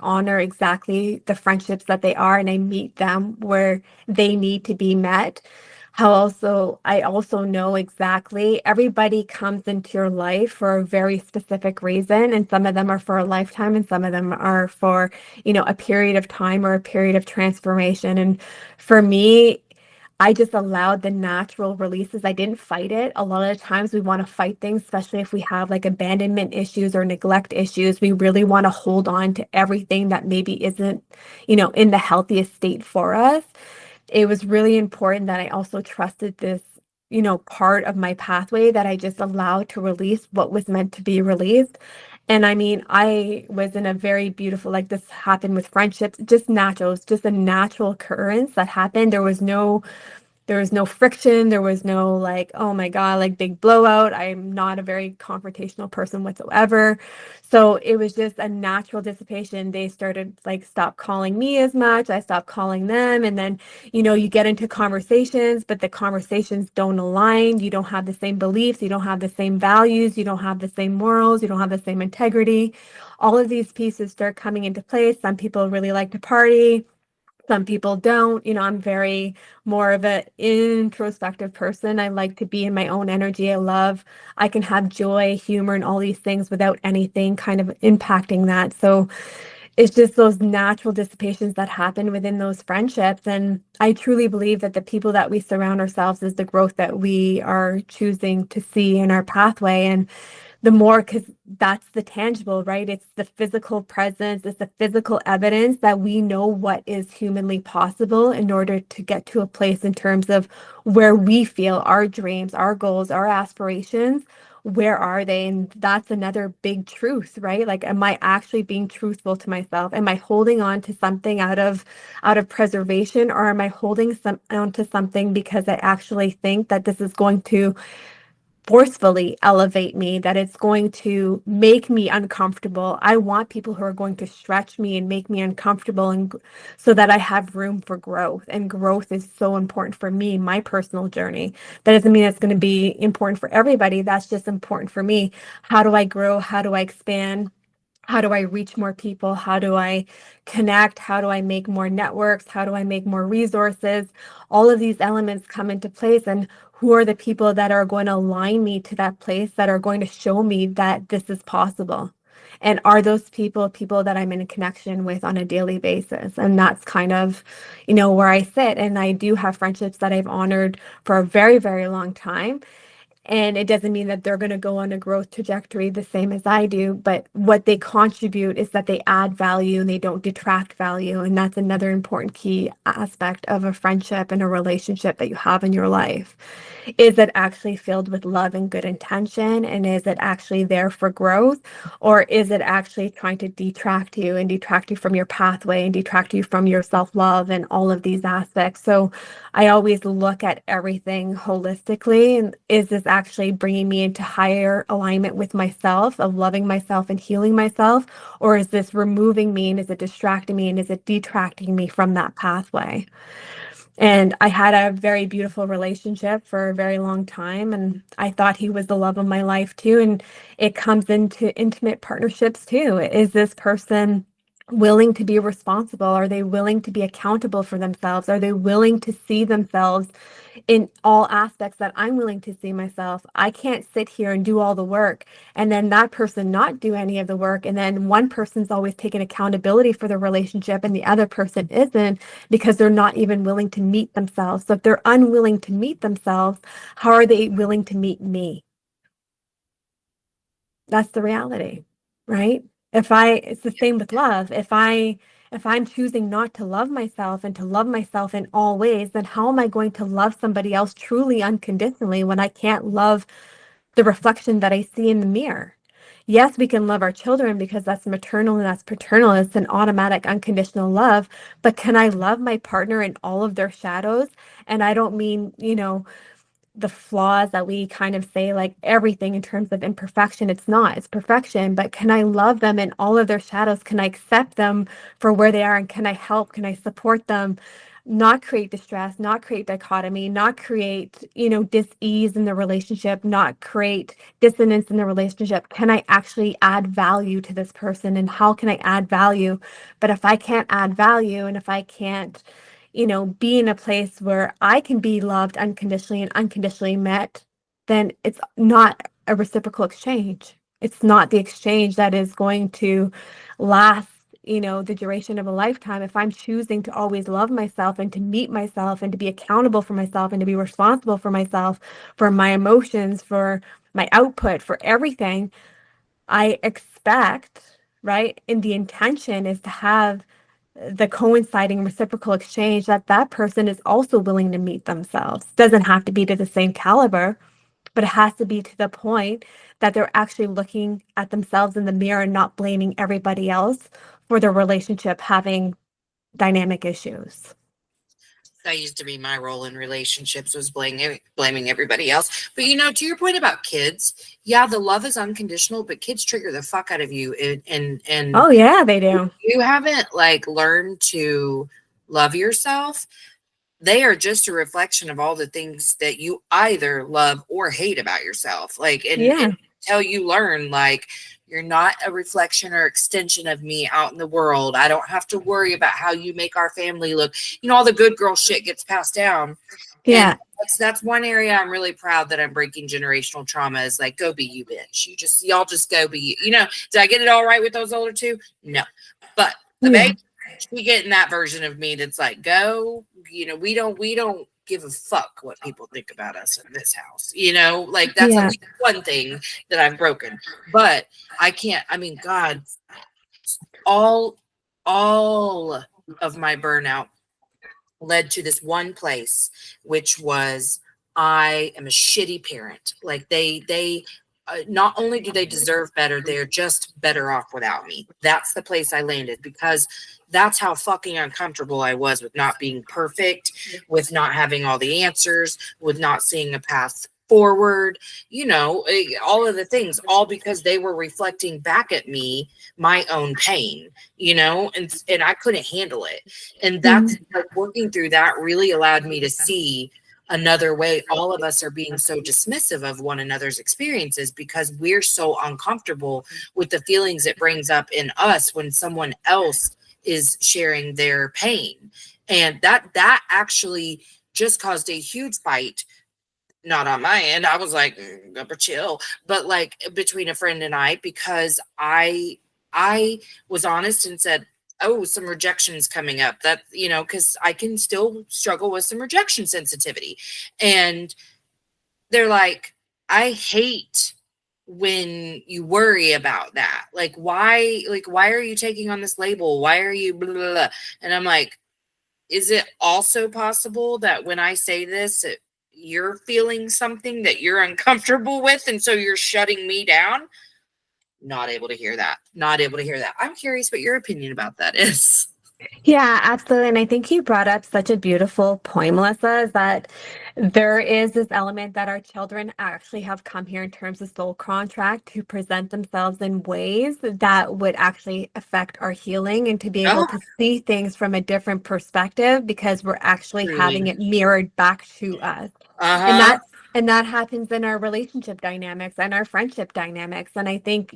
honor exactly the friendships that they are, and I meet them where they need to be met. How also I also know exactly everybody comes into your life for a very specific reason, and some of them are for a lifetime and some of them are for, a period of time or a period of transformation. And for me, I just allowed the natural releases. I didn't fight it. A lot of the times we want to fight things, especially if we have like abandonment issues or neglect issues. We really want to hold on to everything that maybe isn't, in the healthiest state for us. It was really important that I also trusted this, part of my pathway that I just allowed to release what was meant to be released. And I mean, I was in a very beautiful, like this happened with friendships, just natural. It's just a natural occurrence that happened. There was no friction. There was no like, oh my God, like big blowout. I'm not a very confrontational person whatsoever. So it was just a natural dissipation. They started like stop calling me as much. I stopped calling them. And then, you get into conversations, but the conversations don't align. You don't have the same beliefs. You don't have the same values. You don't have the same morals. You don't have the same integrity. All of these pieces start coming into place. Some people really like to party. Some people don't. I'm very more of an introspective person. I like to be in my own energy. I can have joy, humor, and all these things without anything kind of impacting that. So it's just those natural dissipations that happen within those friendships. And I truly believe that the people that we surround ourselves is the growth that we are choosing to see in our pathway. And the more, because that's the tangible, right? It's the physical presence, it's the physical evidence that we know what is humanly possible in order to get to a place in terms of where we feel our dreams, our goals, our aspirations. Where are they? And that's another big truth, right? Like, am I actually being truthful to myself? Am I holding on to something out of preservation, or am I holding on to something because I actually think that this is going to forcefully elevate me, that it's going to make me uncomfortable? I want people who are going to stretch me and make me uncomfortable, and so that I have room for growth. And growth is so important for me, my personal journey. That doesn't mean it's going to be important for everybody. That's just important for me. How do I grow? How do I expand? How do I reach more people? How do I connect? How do I make more networks? How do I make more resources? All of these elements come into place. And who are the people that are going to align me to that place, that are going to show me that this is possible? And are those people that I'm in a connection with on a daily basis? And that's kind of, where I sit. And I do have friendships that I've honored for a very, very long time. And it doesn't mean that they're going to go on a growth trajectory the same as I do, but what they contribute is that they add value and they don't detract value. And that's another important key aspect of a friendship and a relationship that you have in your life. Is it actually filled with love and good intention? And is it actually there for growth? Or is it actually trying to detract you and detract you from your pathway and detract you from your self-love and all of these aspects? So I always look at everything holistically. And is this actually bringing me into higher alignment with myself, of loving myself and healing myself? Or is this removing me, and is it distracting me, and is it detracting me from that pathway? And I had a very beautiful relationship for a very long time, and I thought he was the love of my life too. And it comes into intimate partnerships too. Is this person willing to be responsible? Are they willing to be accountable for themselves? Are they willing to see themselves in all aspects that I'm willing to see myself? I can't sit here and do all the work and then that person not do any of the work. And then one person's always taking accountability for the relationship and the other person isn't, because they're not even willing to meet themselves. So if they're unwilling to meet themselves, how are they willing to meet me? That's the reality, right? It's the same with love. If I'm choosing not to love myself and to love myself in all ways, then how am I going to love somebody else truly unconditionally when I can't love the reflection that I see in the mirror? Yes, we can love our children because that's maternal and that's paternal. It's an automatic unconditional love. But can I love my partner in all of their shadows? And I don't mean, the flaws that we kind of say, like everything in terms of imperfection, it's not, it's perfection. But can I love them in all of their shadows? Can I accept them for where they are? And can I help? Can I support them? Not create distress, not create dichotomy, not create, dis-ease in the relationship, not create dissonance in the relationship. Can I actually add value to this person? And how can I add value? But if I can't add value, and if I can't, be in a place where I can be loved unconditionally and unconditionally met, then it's not a reciprocal exchange. It's not the exchange that is going to last, the duration of a lifetime. If I'm choosing to always love myself and to meet myself and to be accountable for myself and to be responsible for myself, for my emotions, for my output, for everything, I expect, right? And the intention is to have the coinciding reciprocal exchange that that person is also willing to meet themselves. Doesn't have to be to the same caliber, but it has to be to the point that they're actually looking at themselves in the mirror and not blaming everybody else for their relationship having dynamic issues. That used to be my role in relationships, was blaming everybody else. But to your point about kids, yeah, the love is unconditional, but kids trigger the fuck out of you, and Oh yeah, they do. you haven't learned to love yourself. They are just a reflection of all the things that you either love or hate about yourself. Yeah. Until you learn, you're not a reflection or extension of me out in the world. I don't have to worry about how you make our family look. All the good girl shit gets passed down. Yeah. And that's one area I'm really proud that I'm breaking generational trauma, is go be you, bitch. Y'all just go be you. Did I get it all right with those older two? No. But the baby, we get in that version of me that's go, we don't give a fuck what people think about us in this house. That's at least one thing that I've broken. But I can't, God, all of my burnout led to this one place, which was, I am a shitty parent. They not only do they deserve better, they're just better off without me. That's the place I landed, because that's how fucking uncomfortable I was with not being perfect, with not having all the answers, with not seeing a path forward, all of the things, all because they were reflecting back at me my own pain, and I couldn't handle it. And that's working through that really allowed me to see another way. All of us are being so dismissive of one another's experiences because we're so uncomfortable with the feelings it brings up in us when someone else is sharing their pain. And that actually just caused a huge fight. Not on my end. I was upper chill, but between a friend and I, because I was honest and said, oh, some rejection's coming up. That, because I can still struggle with some rejection sensitivity. And they're I hate when you worry about that. Why are you taking on this label? Why are you blah, blah, blah? And I'm is it also possible that when I say this, you're feeling something that you're uncomfortable with, and so you're shutting me down? Not able to hear that. I'm curious what your opinion about that is. Yeah, absolutely. And I think you brought up such a beautiful point, Melissa, is that there is this element that our children actually have come here in terms of soul contract to present themselves in ways that would actually affect our healing, and to be able to see things from a different perspective because we're actually having it mirrored back to us. And that happens in our relationship dynamics and our friendship dynamics. And I think,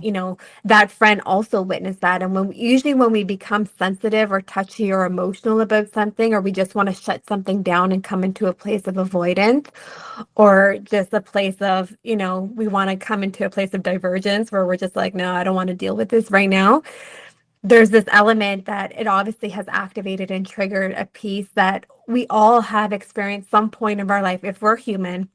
that friend also witnessed that. And when we become sensitive or touchy or emotional about something, or we just want to shut something down and come into a place of avoidance, or just a place of, we want to come into a place of divergence where we're just no, I don't want to deal with this right now. There's this element that it obviously has activated and triggered a piece that we all have experienced some point of our life. If we're human,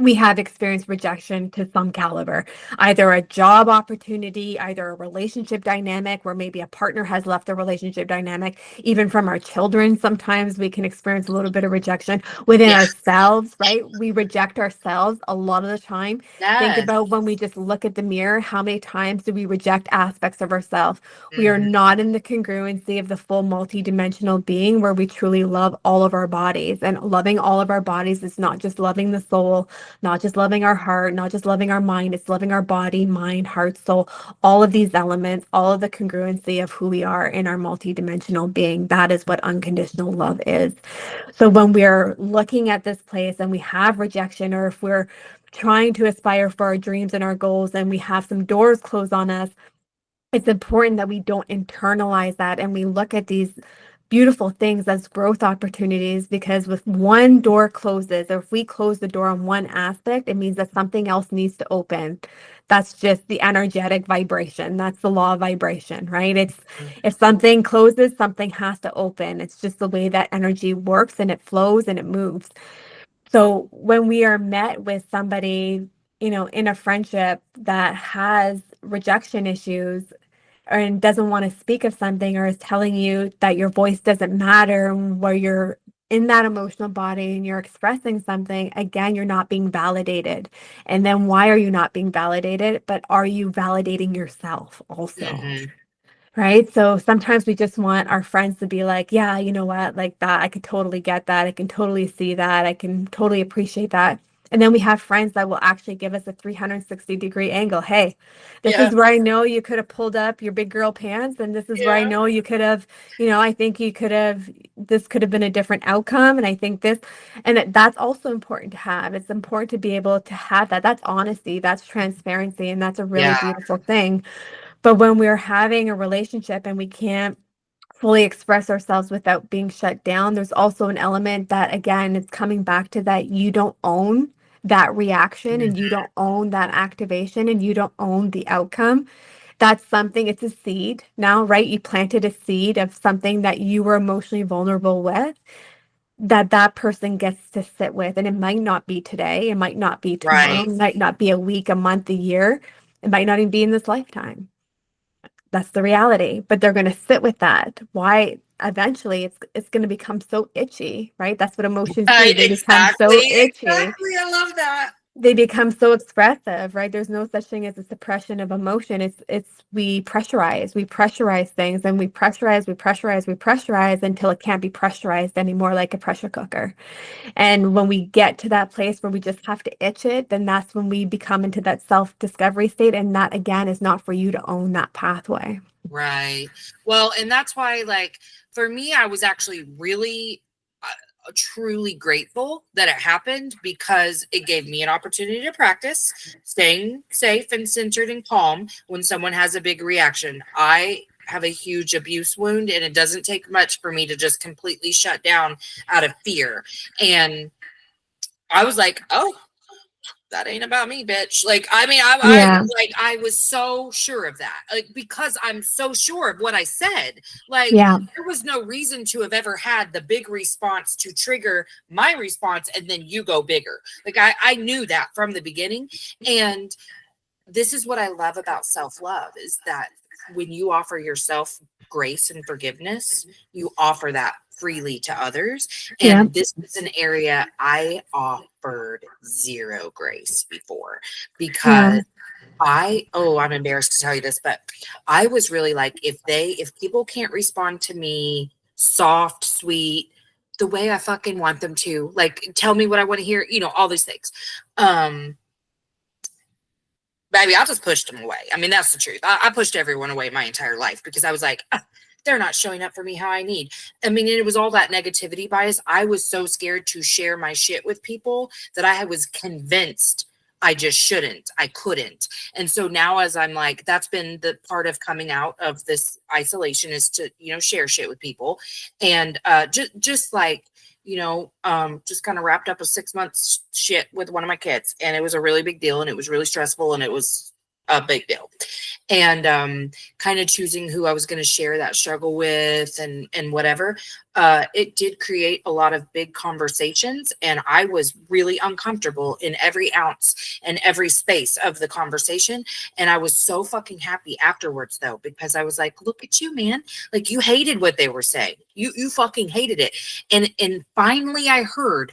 we have experienced rejection to some caliber, either a job opportunity, either a relationship dynamic where maybe a partner has left the relationship dynamic. Even from our children, sometimes we can experience a little bit of rejection within ourselves, right? We reject ourselves a lot of the time. Think about when we just look at the mirror, how many times do we reject aspects of ourselves? We are not in the congruency of the full multidimensional being where we truly love all of our bodies. And loving all of our bodies is not just loving the soul, not just loving our heart, not just loving our mind, it's loving our body, mind, heart, soul, all of these elements, all of the congruency of who we are in our multidimensional being. That is what unconditional love is. So when we're looking at this place and we have rejection, or if we're trying to aspire for our dreams and our goals and we have some doors closed on us, it's important that we don't internalize that and we look at these beautiful things as growth opportunities, because if one door closes, or if we close the door on one aspect, it means that something else needs to open. That's just the energetic vibration. That's the law of vibration, right? It's if something closes, something has to open. It's just the way that energy works, and it flows and it moves. So when we are met with somebody, in a friendship that has rejection issues and doesn't want to speak of something, or is telling you that your voice doesn't matter, where you're in that emotional body and you're expressing something, again, you're not being validated. And then why are you not being validated? But are you validating yourself also? Mhm. Right. So sometimes we just want our friends to be like, yeah, you know what, like that, I could totally get that. I can totally see that. I can totally appreciate that. And then we have friends that will actually give us a 360-degree angle. Hey, this Yeah. is where I know you could have pulled up your big girl pants. And this is where I Yeah. know you could have, I think you could have, this could have been a different outcome. And I think this, and that's also important to have. It's important to be able to have that. That's honesty, that's transparency. And that's a really Yeah. beautiful thing. But when we're having a relationship and we can't fully express ourselves without being shut down, there's also an element that, again, it's coming back to that you don't own that reaction Mhm. and you don't own that activation and you don't own the outcome. That's something, it's a seed now, right? You planted a seed of something that you were emotionally vulnerable with, that person gets to sit with. And it might not be today, it might not be tomorrow, Right. it might not be a week, a month, a year, it might not even be in this lifetime. That's the reality, but they're going to sit with that. Why? Eventually it's going to become so itchy, right? That's what emotions do. They become so Exactly. itchy. Exactly. I love that. They become so expressive, right? There's no such thing as a suppression of emotion. It's we pressurize things, and we pressurize until it can't be pressurized anymore, like a pressure cooker. And when we get to that place where we just have to itch it, then that's when we become into that self-discovery state. And that, again, is not for you to own that pathway. Right. Well, and that's why, like, for me, I was actually really truly grateful that it happened, because it gave me an opportunity to practice staying safe and centered and calm when someone has a big reaction. I have a huge abuse wound, and it doesn't take much for me to just completely shut down out of fear. And I was like, oh, that ain't about me, bitch. Like, I mean, Yeah. I was so sure of that, like, because I'm so sure of what I said. Like, Yeah. there was no reason to have ever had the big response to trigger my response, and then you go bigger. Like, I knew that from the beginning. And this is what I love about self-love, is that when you offer yourself grace and forgiveness, you offer that freely to others. Yeah. And this is an area I offered zero grace before, Yeah. because I'm embarrassed to tell you this, but I was really like, if people can't respond to me soft, sweet, the way I fucking want them to, like, tell me what I want to hear, all these things. Baby, I just pushed them away. I mean, that's the truth. I pushed everyone away my entire life, because I was like, they're not showing up for me how I need. I mean, it was all that negativity bias. I was so scared to share my shit with people that I was convinced I just shouldn't. I couldn't. And so now, as I'm like, that's been the part of coming out of this isolation, is to, share shit with people. And just like, just kind of wrapped up a 6 months shit with one of my kids, and it was a really big deal, and it was really stressful, and it was a big deal. And kind of choosing who I was going to share that struggle with, and whatever. It did create a lot of big conversations, and I was really uncomfortable in every ounce and every space of the conversation. And I was so fucking happy afterwards, though, because I was like, look at you, man. Like, you hated what they were saying. You fucking hated it. And finally I heard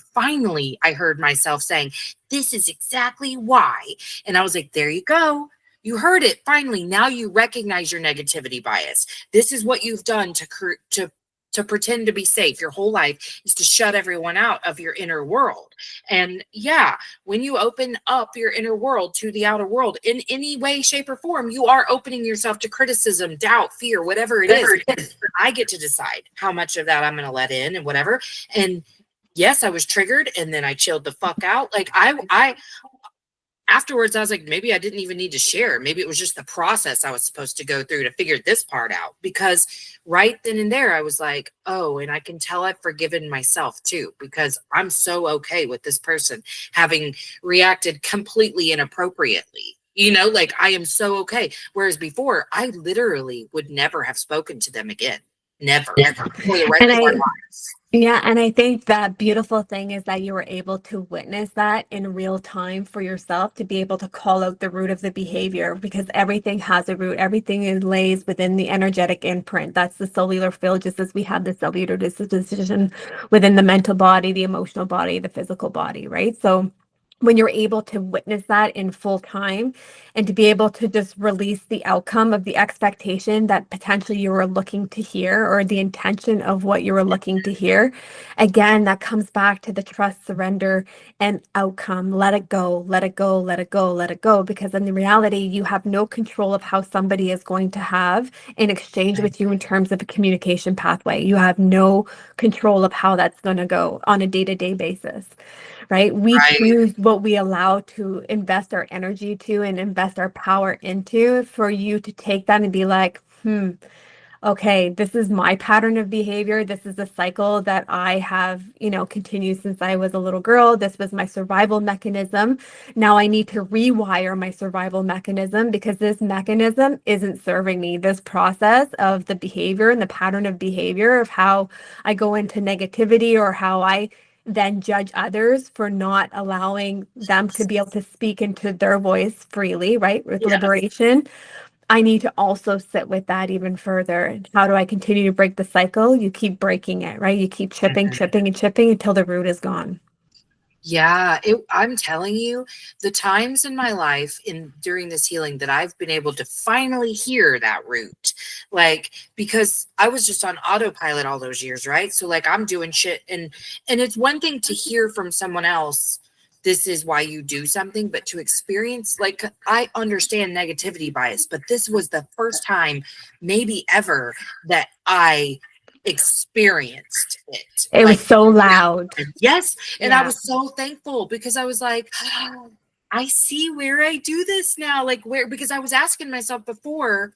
myself saying, this is exactly why. And I was like, there you go. You heard it. Finally, now you recognize your negativity bias. This is what you've done to to pretend to be safe. Your whole life is to shut everyone out of your inner world. And yeah, when you open up your inner world to the outer world in any way, shape, or form, you are opening yourself to criticism, doubt, fear, whatever it is. I get to decide how much of that I'm going to let in and whatever. And yes, I was triggered, and then I chilled the fuck out. Like I afterwards, I was like, maybe I didn't even need to share. Maybe it was just the process I was supposed to go through to figure this part out. Because right then and there, I was like, oh, and I can tell I've forgiven myself too, because I'm so okay with this person having reacted completely inappropriately. You know, like I am so okay. Whereas before, I literally would never have spoken to them again. Never. For the rest And of our lives. Yeah, and I think that beautiful thing is that you were able to witness that in real time for yourself, to be able to call out the root of the behavior, because everything has a root. Everything lays within the energetic imprint. That's the cellular field, just as we have the cellular disposition within the mental body, the emotional body, the physical body, right? So when you're able to witness that in full time and to be able to just release the outcome of the expectation that potentially you were looking to hear, or the intention of what you were looking to hear, again, that comes back to the trust, surrender, and outcome. Let it go, let it go, let it go, let it go. Because in the reality, you have no control of how somebody is going to have in exchange with you in terms of a communication pathway. You have no control of how that's going to go on a day-to-day basis. Right? We choose what we allow to invest our energy to and invest our power into, for you to take that and be like, okay, this is my pattern of behavior. This is a cycle that I have, continued since I was a little girl. This was my survival mechanism. Now I need to rewire my survival mechanism, because this mechanism isn't serving me. This process of the behavior and the pattern of behavior of how I go into negativity, or how I then judge others for not allowing them to be able to speak into their voice freely, right? With liberation. I need to also sit with that even further. How do I continue to break the cycle? You keep breaking it, right? You keep chipping, chipping, and chipping until the root is gone. Yeah, I'm telling you, the times in my life during this healing that I've been able to finally hear that root, like, because I was just on autopilot all those years, right? So like I'm doing shit, and it's one thing to hear from someone else, this is why you do something, but to experience, like, I understand negativity bias, but this was the first time maybe ever that I experienced it. It was so loud. Yes. And I was so thankful, because I was like, oh, I see where I do this now. Like, because I was asking myself before,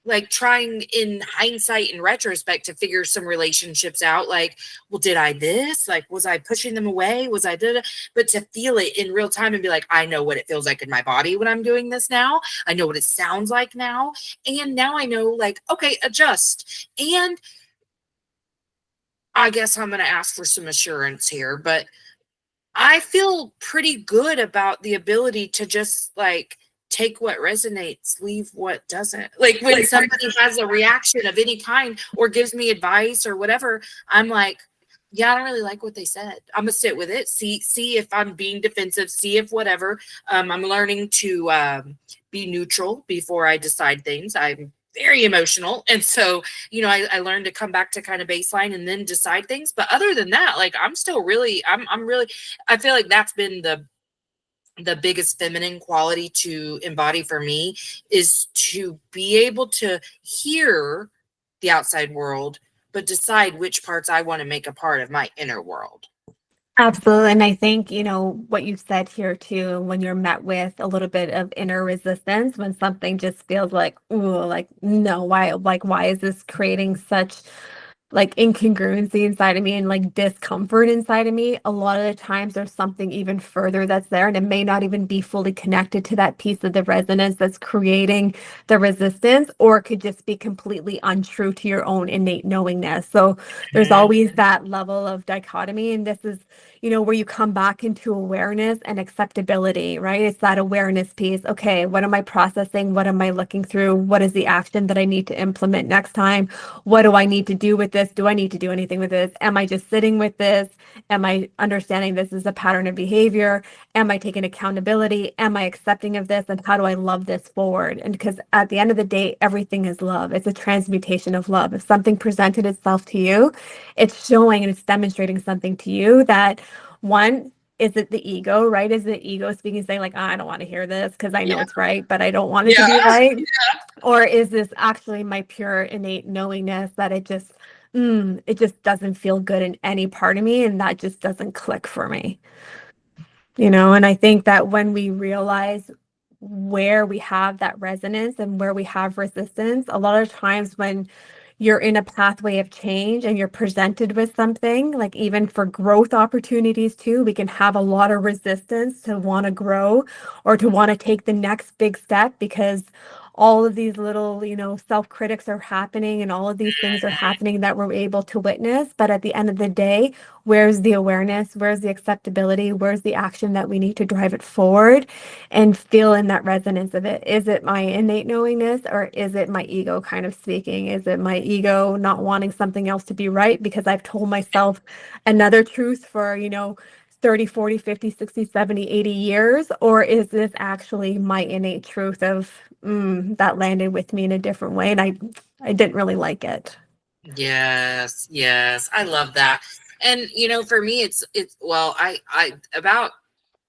like trying in hindsight and retrospect to figure some relationships out. Like, well, did I this? Like, was I pushing them away? Was I did? But to feel it in real time and be like, I know what it feels like in my body when I'm doing this now. I know what it sounds like now. And now I know, like, okay, adjust. And I guess I'm going to ask for some assurance here, but I feel pretty good about the ability to just like take what resonates, leave what doesn't. Like when somebody has a reaction of any kind or gives me advice or whatever, I'm like, yeah, I don't really like what they said. I'm gonna sit with it, see if I'm being defensive, see if whatever. I'm learning to be neutral before I decide things. I'm very emotional, and so I learned to come back to kind of baseline and then decide things. But other than that, like I'm still really, I'm really, I feel like that's been the biggest feminine quality to embody for me, is to be able to hear the outside world, but decide which parts I want to make a part of my inner world. Absolutely. And I think, what you said here too, when you're met with a little bit of inner resistance, when something just feels like, ooh, like, no, why is this creating such like incongruency inside of me and like discomfort inside of me? A lot of the times there's something even further that's there, and it may not even be fully connected to that piece of the resonance that's creating the resistance, or it could just be completely untrue to your own innate knowingness. So there's always that level of dichotomy, and this is where you come back into awareness and acceptability, right? It's that awareness piece. Okay, what am I processing? What am I looking through? What is the action that I need to implement next time? What do I need to do with this? Do I need to do anything with this? Am I just sitting with this? Am I understanding this is a pattern of behavior? Am I taking accountability? Am I accepting of this? And how do I love this forward? And because at the end of the day, everything is love. It's a transmutation of love. If something presented itself to you, it's showing and it's demonstrating something to you that one, is it the ego, right? Is the ego speaking, saying like, I don't want to hear this because I know it's right, but I don't want it to be right? Or is this actually my pure innate knowingness that it just doesn't feel good in any part of me, and that just doesn't click for me? And I think that when we realize where we have that resonance and where we have resistance, a lot of times when you're in a pathway of change and you're presented with something, like even for growth opportunities too, we can have a lot of resistance to want to grow or to want to take the next big step, because all of these little, self-critics are happening and all of these things are happening that we're able to witness. But at the end of the day, where's the awareness? Where's the acceptability? Where's the action that we need to drive it forward and feel in that resonance of it? Is it my innate knowingness, or is it my ego kind of speaking? Is it my ego not wanting something else to be right because I've told myself another truth for, 30, 40, 50, 60, 70, 80 years? Or is this actually my innate truth of that landed with me in a different way, and I didn't really like it? Yes, yes. I love that. And for me it's well, I about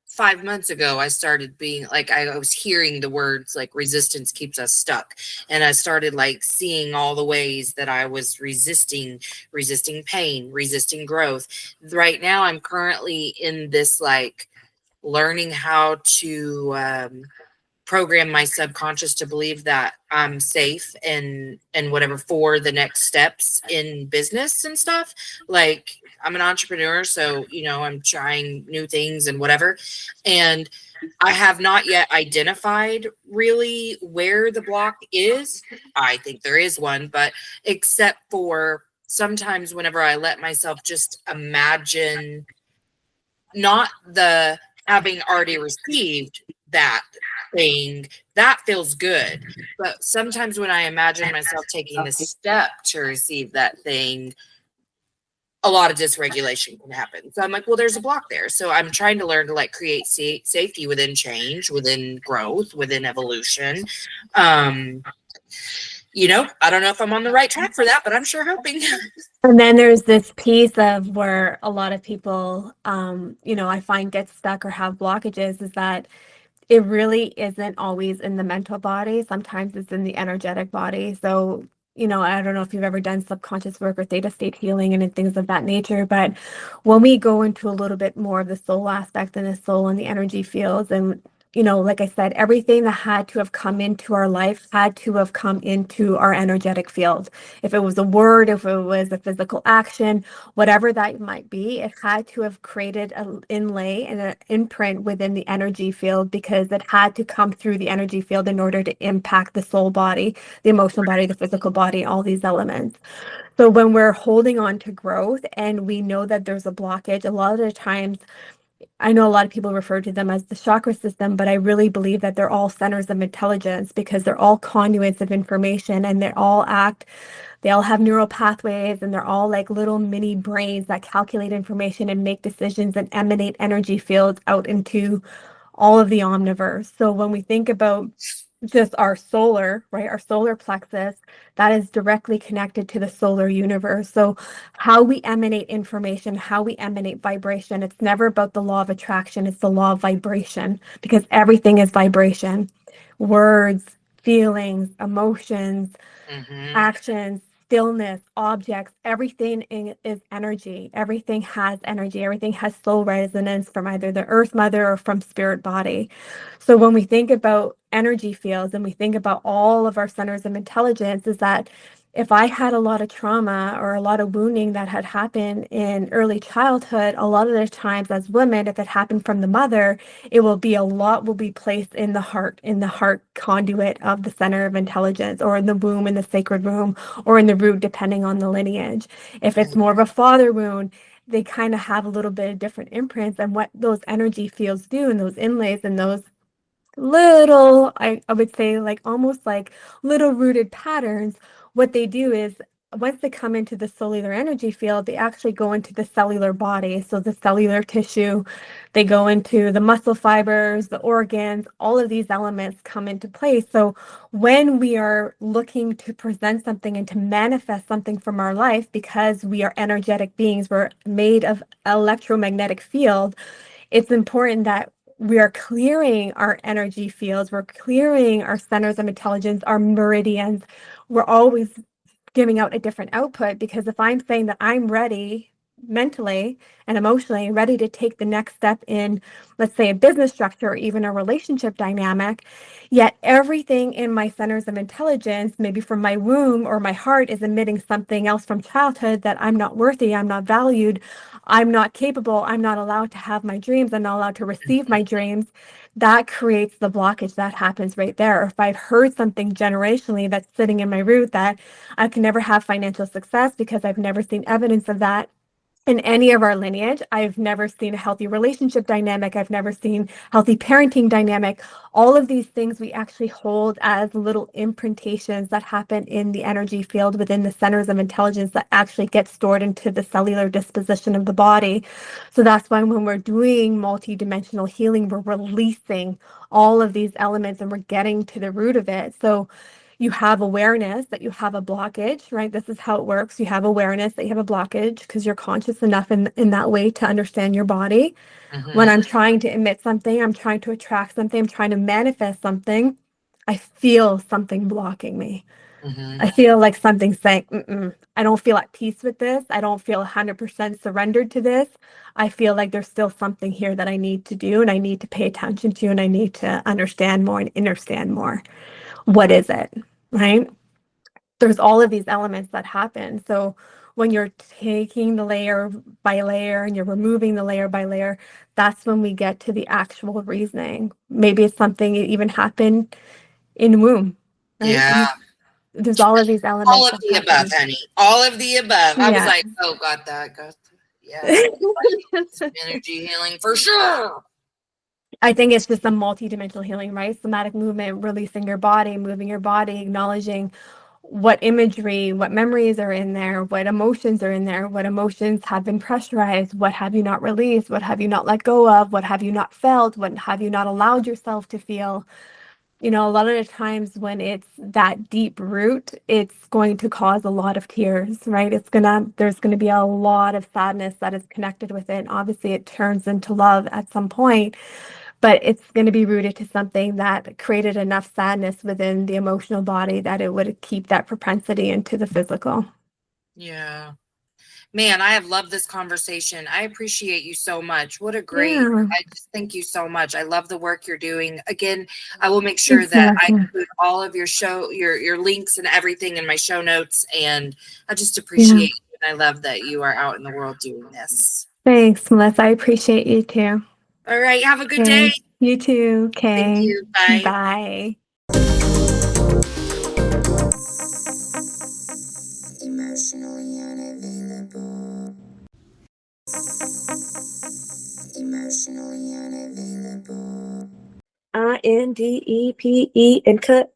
5 months ago, I started being like, I was hearing the words like resistance keeps us stuck. And I started like seeing all the ways that I was resisting pain, resisting growth. Right now, I'm currently in this like learning how to program my subconscious to believe that I'm safe and whatever for the next steps in business and stuff. Like I'm an entrepreneur, so I'm trying new things and whatever. And I have not yet identified really where the block is. I think there is one, but except for sometimes whenever I let myself just imagine not the having already received that thing, that feels good. But sometimes when I imagine myself taking the step to receive that thing, a lot of dysregulation can happen. So I'm like, well, there's a block there. So I'm trying to learn to like create safety within change, within growth, within evolution. I don't know if I'm on the right track for that, but I'm sure hoping. And then there's this piece of where a lot of people, I find get stuck or have blockages, is that it really isn't always in the mental body. Sometimes it's in the energetic body. So, I don't know if you've ever done subconscious work or theta state healing and things of that nature, but when we go into a little bit more of the soul aspect and the soul and the energy fields, and like I said, everything that had to have come into our life had to have come into our energetic field. If it was a word, if it was a physical action, whatever that might be, it had to have created an inlay and an imprint within the energy field, because it had to come through the energy field in order to impact the soul body, the emotional body, the physical body, all these elements. So when we're holding on to growth and we know that there's a blockage, a lot of the times, I know a lot of people refer to them as the chakra system, but I really believe that they're all centers of intelligence, because they're all conduits of information, and they all have neural pathways, and they're all like little mini brains that calculate information and make decisions and emanate energy fields out into all of the omniverse. So when we think about just our solar, right, our solar plexus, that is directly connected to the solar universe. So how we emanate information, how we emanate vibration, it's never about the law of attraction, it's the law of vibration, because everything is vibration. Words, feelings, emotions, actions, stillness, objects, everything is energy. Everything has energy. Everything has soul resonance from either the earth mother or from spirit body. So when we think about energy fields and we think about all of our centers of intelligence, is that if I had a lot of trauma or a lot of wounding that had happened in early childhood, a lot of the times as women, if it happened from the mother, it will be a lot will be placed in the heart conduit of the center of intelligence, or in the womb, in the sacred womb, or in the root, depending on the lineage. If it's more of a father wound, they kind of have a little bit of different imprints, and what those energy fields do and those inlays and those little, I would say like almost like little rooted patterns, what they do is once they come into the cellular energy field, they actually go into the cellular body. So the cellular tissue, they go into the muscle fibers, the organs, all of these elements come into place. So when we are looking to present something and to manifest something from our life, because we are energetic beings, we're made of electromagnetic field, it's important that we are clearing our energy fields, we're clearing our centers of intelligence, our meridians. We're always giving out a different output, because if I'm saying that I'm ready mentally and emotionally ready to take the next step in, let's say, a business structure or even a relationship dynamic, yet everything in my centers of intelligence, maybe from my womb or my heart, is emitting something else from childhood, that I'm not worthy, I'm not valued, I'm not capable, I'm not allowed to have my dreams, I'm not allowed to receive my dreams, that creates the blockage that happens right there. Or if I've heard something generationally that's sitting in my root that I can never have financial success because I've never seen evidence of that in any of our lineage. I've never seen a healthy relationship dynamic. I've never seen healthy parenting dynamic. All of these things we actually hold as little imprintations that happen in the energy field within the centers of intelligence that actually get stored into the cellular disposition of the body. So that's why when we're doing multidimensional healing, we're releasing all of these elements and we're getting to the root of it. So you have awareness that you have a blockage, right? This is how it works. You have awareness that you have a blockage because you're conscious enough in that way to understand your body. When I'm trying to emit something, I'm trying to attract something, I'm trying to manifest something, I feel something blocking me. I feel like something saying, I don't feel at peace with this. I don't feel 100% surrendered to this. I feel like there's still something here that I need to do and I need to pay attention to and I need to understand more and understand more. What is it, right? There's all of these elements that happen. So when you're taking the layer by layer and you're removing the layer by layer, that's when we get to the actual reasoning. Maybe it's something that even happened in womb, right? Yeah. There's all of these All elements of that the above, happen. honey. All of the above. I was Yeah. like, oh, got that. Got that. Yeah. Some energy healing for sure. I think it's just a multi-dimensional healing, right? Somatic movement, releasing your body, moving your body, acknowledging what imagery, what memories are in there, what emotions are in there, what emotions have been pressurized, what have you not released, what have you not let go of, what have you not felt, what have you not allowed yourself to feel. You know, a lot of the times when it's that deep root, it's going to cause a lot of tears, right? There's gonna be a lot of sadness that is connected with it. Obviously, it turns into love at some point, but it's going to be rooted to something that created enough sadness within the emotional body that it would keep that propensity into the physical. Yeah. Man, I have loved this conversation. I appreciate you so much. What a great, Yeah. I just thank you so much. I love the work you're doing. Again, I will make sure Thanks, that I Melissa. include all of your your links and everything in my show notes. And I just Yeah. appreciate you. And I love that you are out in the world doing this. Thanks, Melissa. I appreciate you too. All right. Have a good day. Okay. You too. Thank Okay. you. Bye. Bye. Emotionally unavailable. Emotionally unavailable. INDEPE and cut.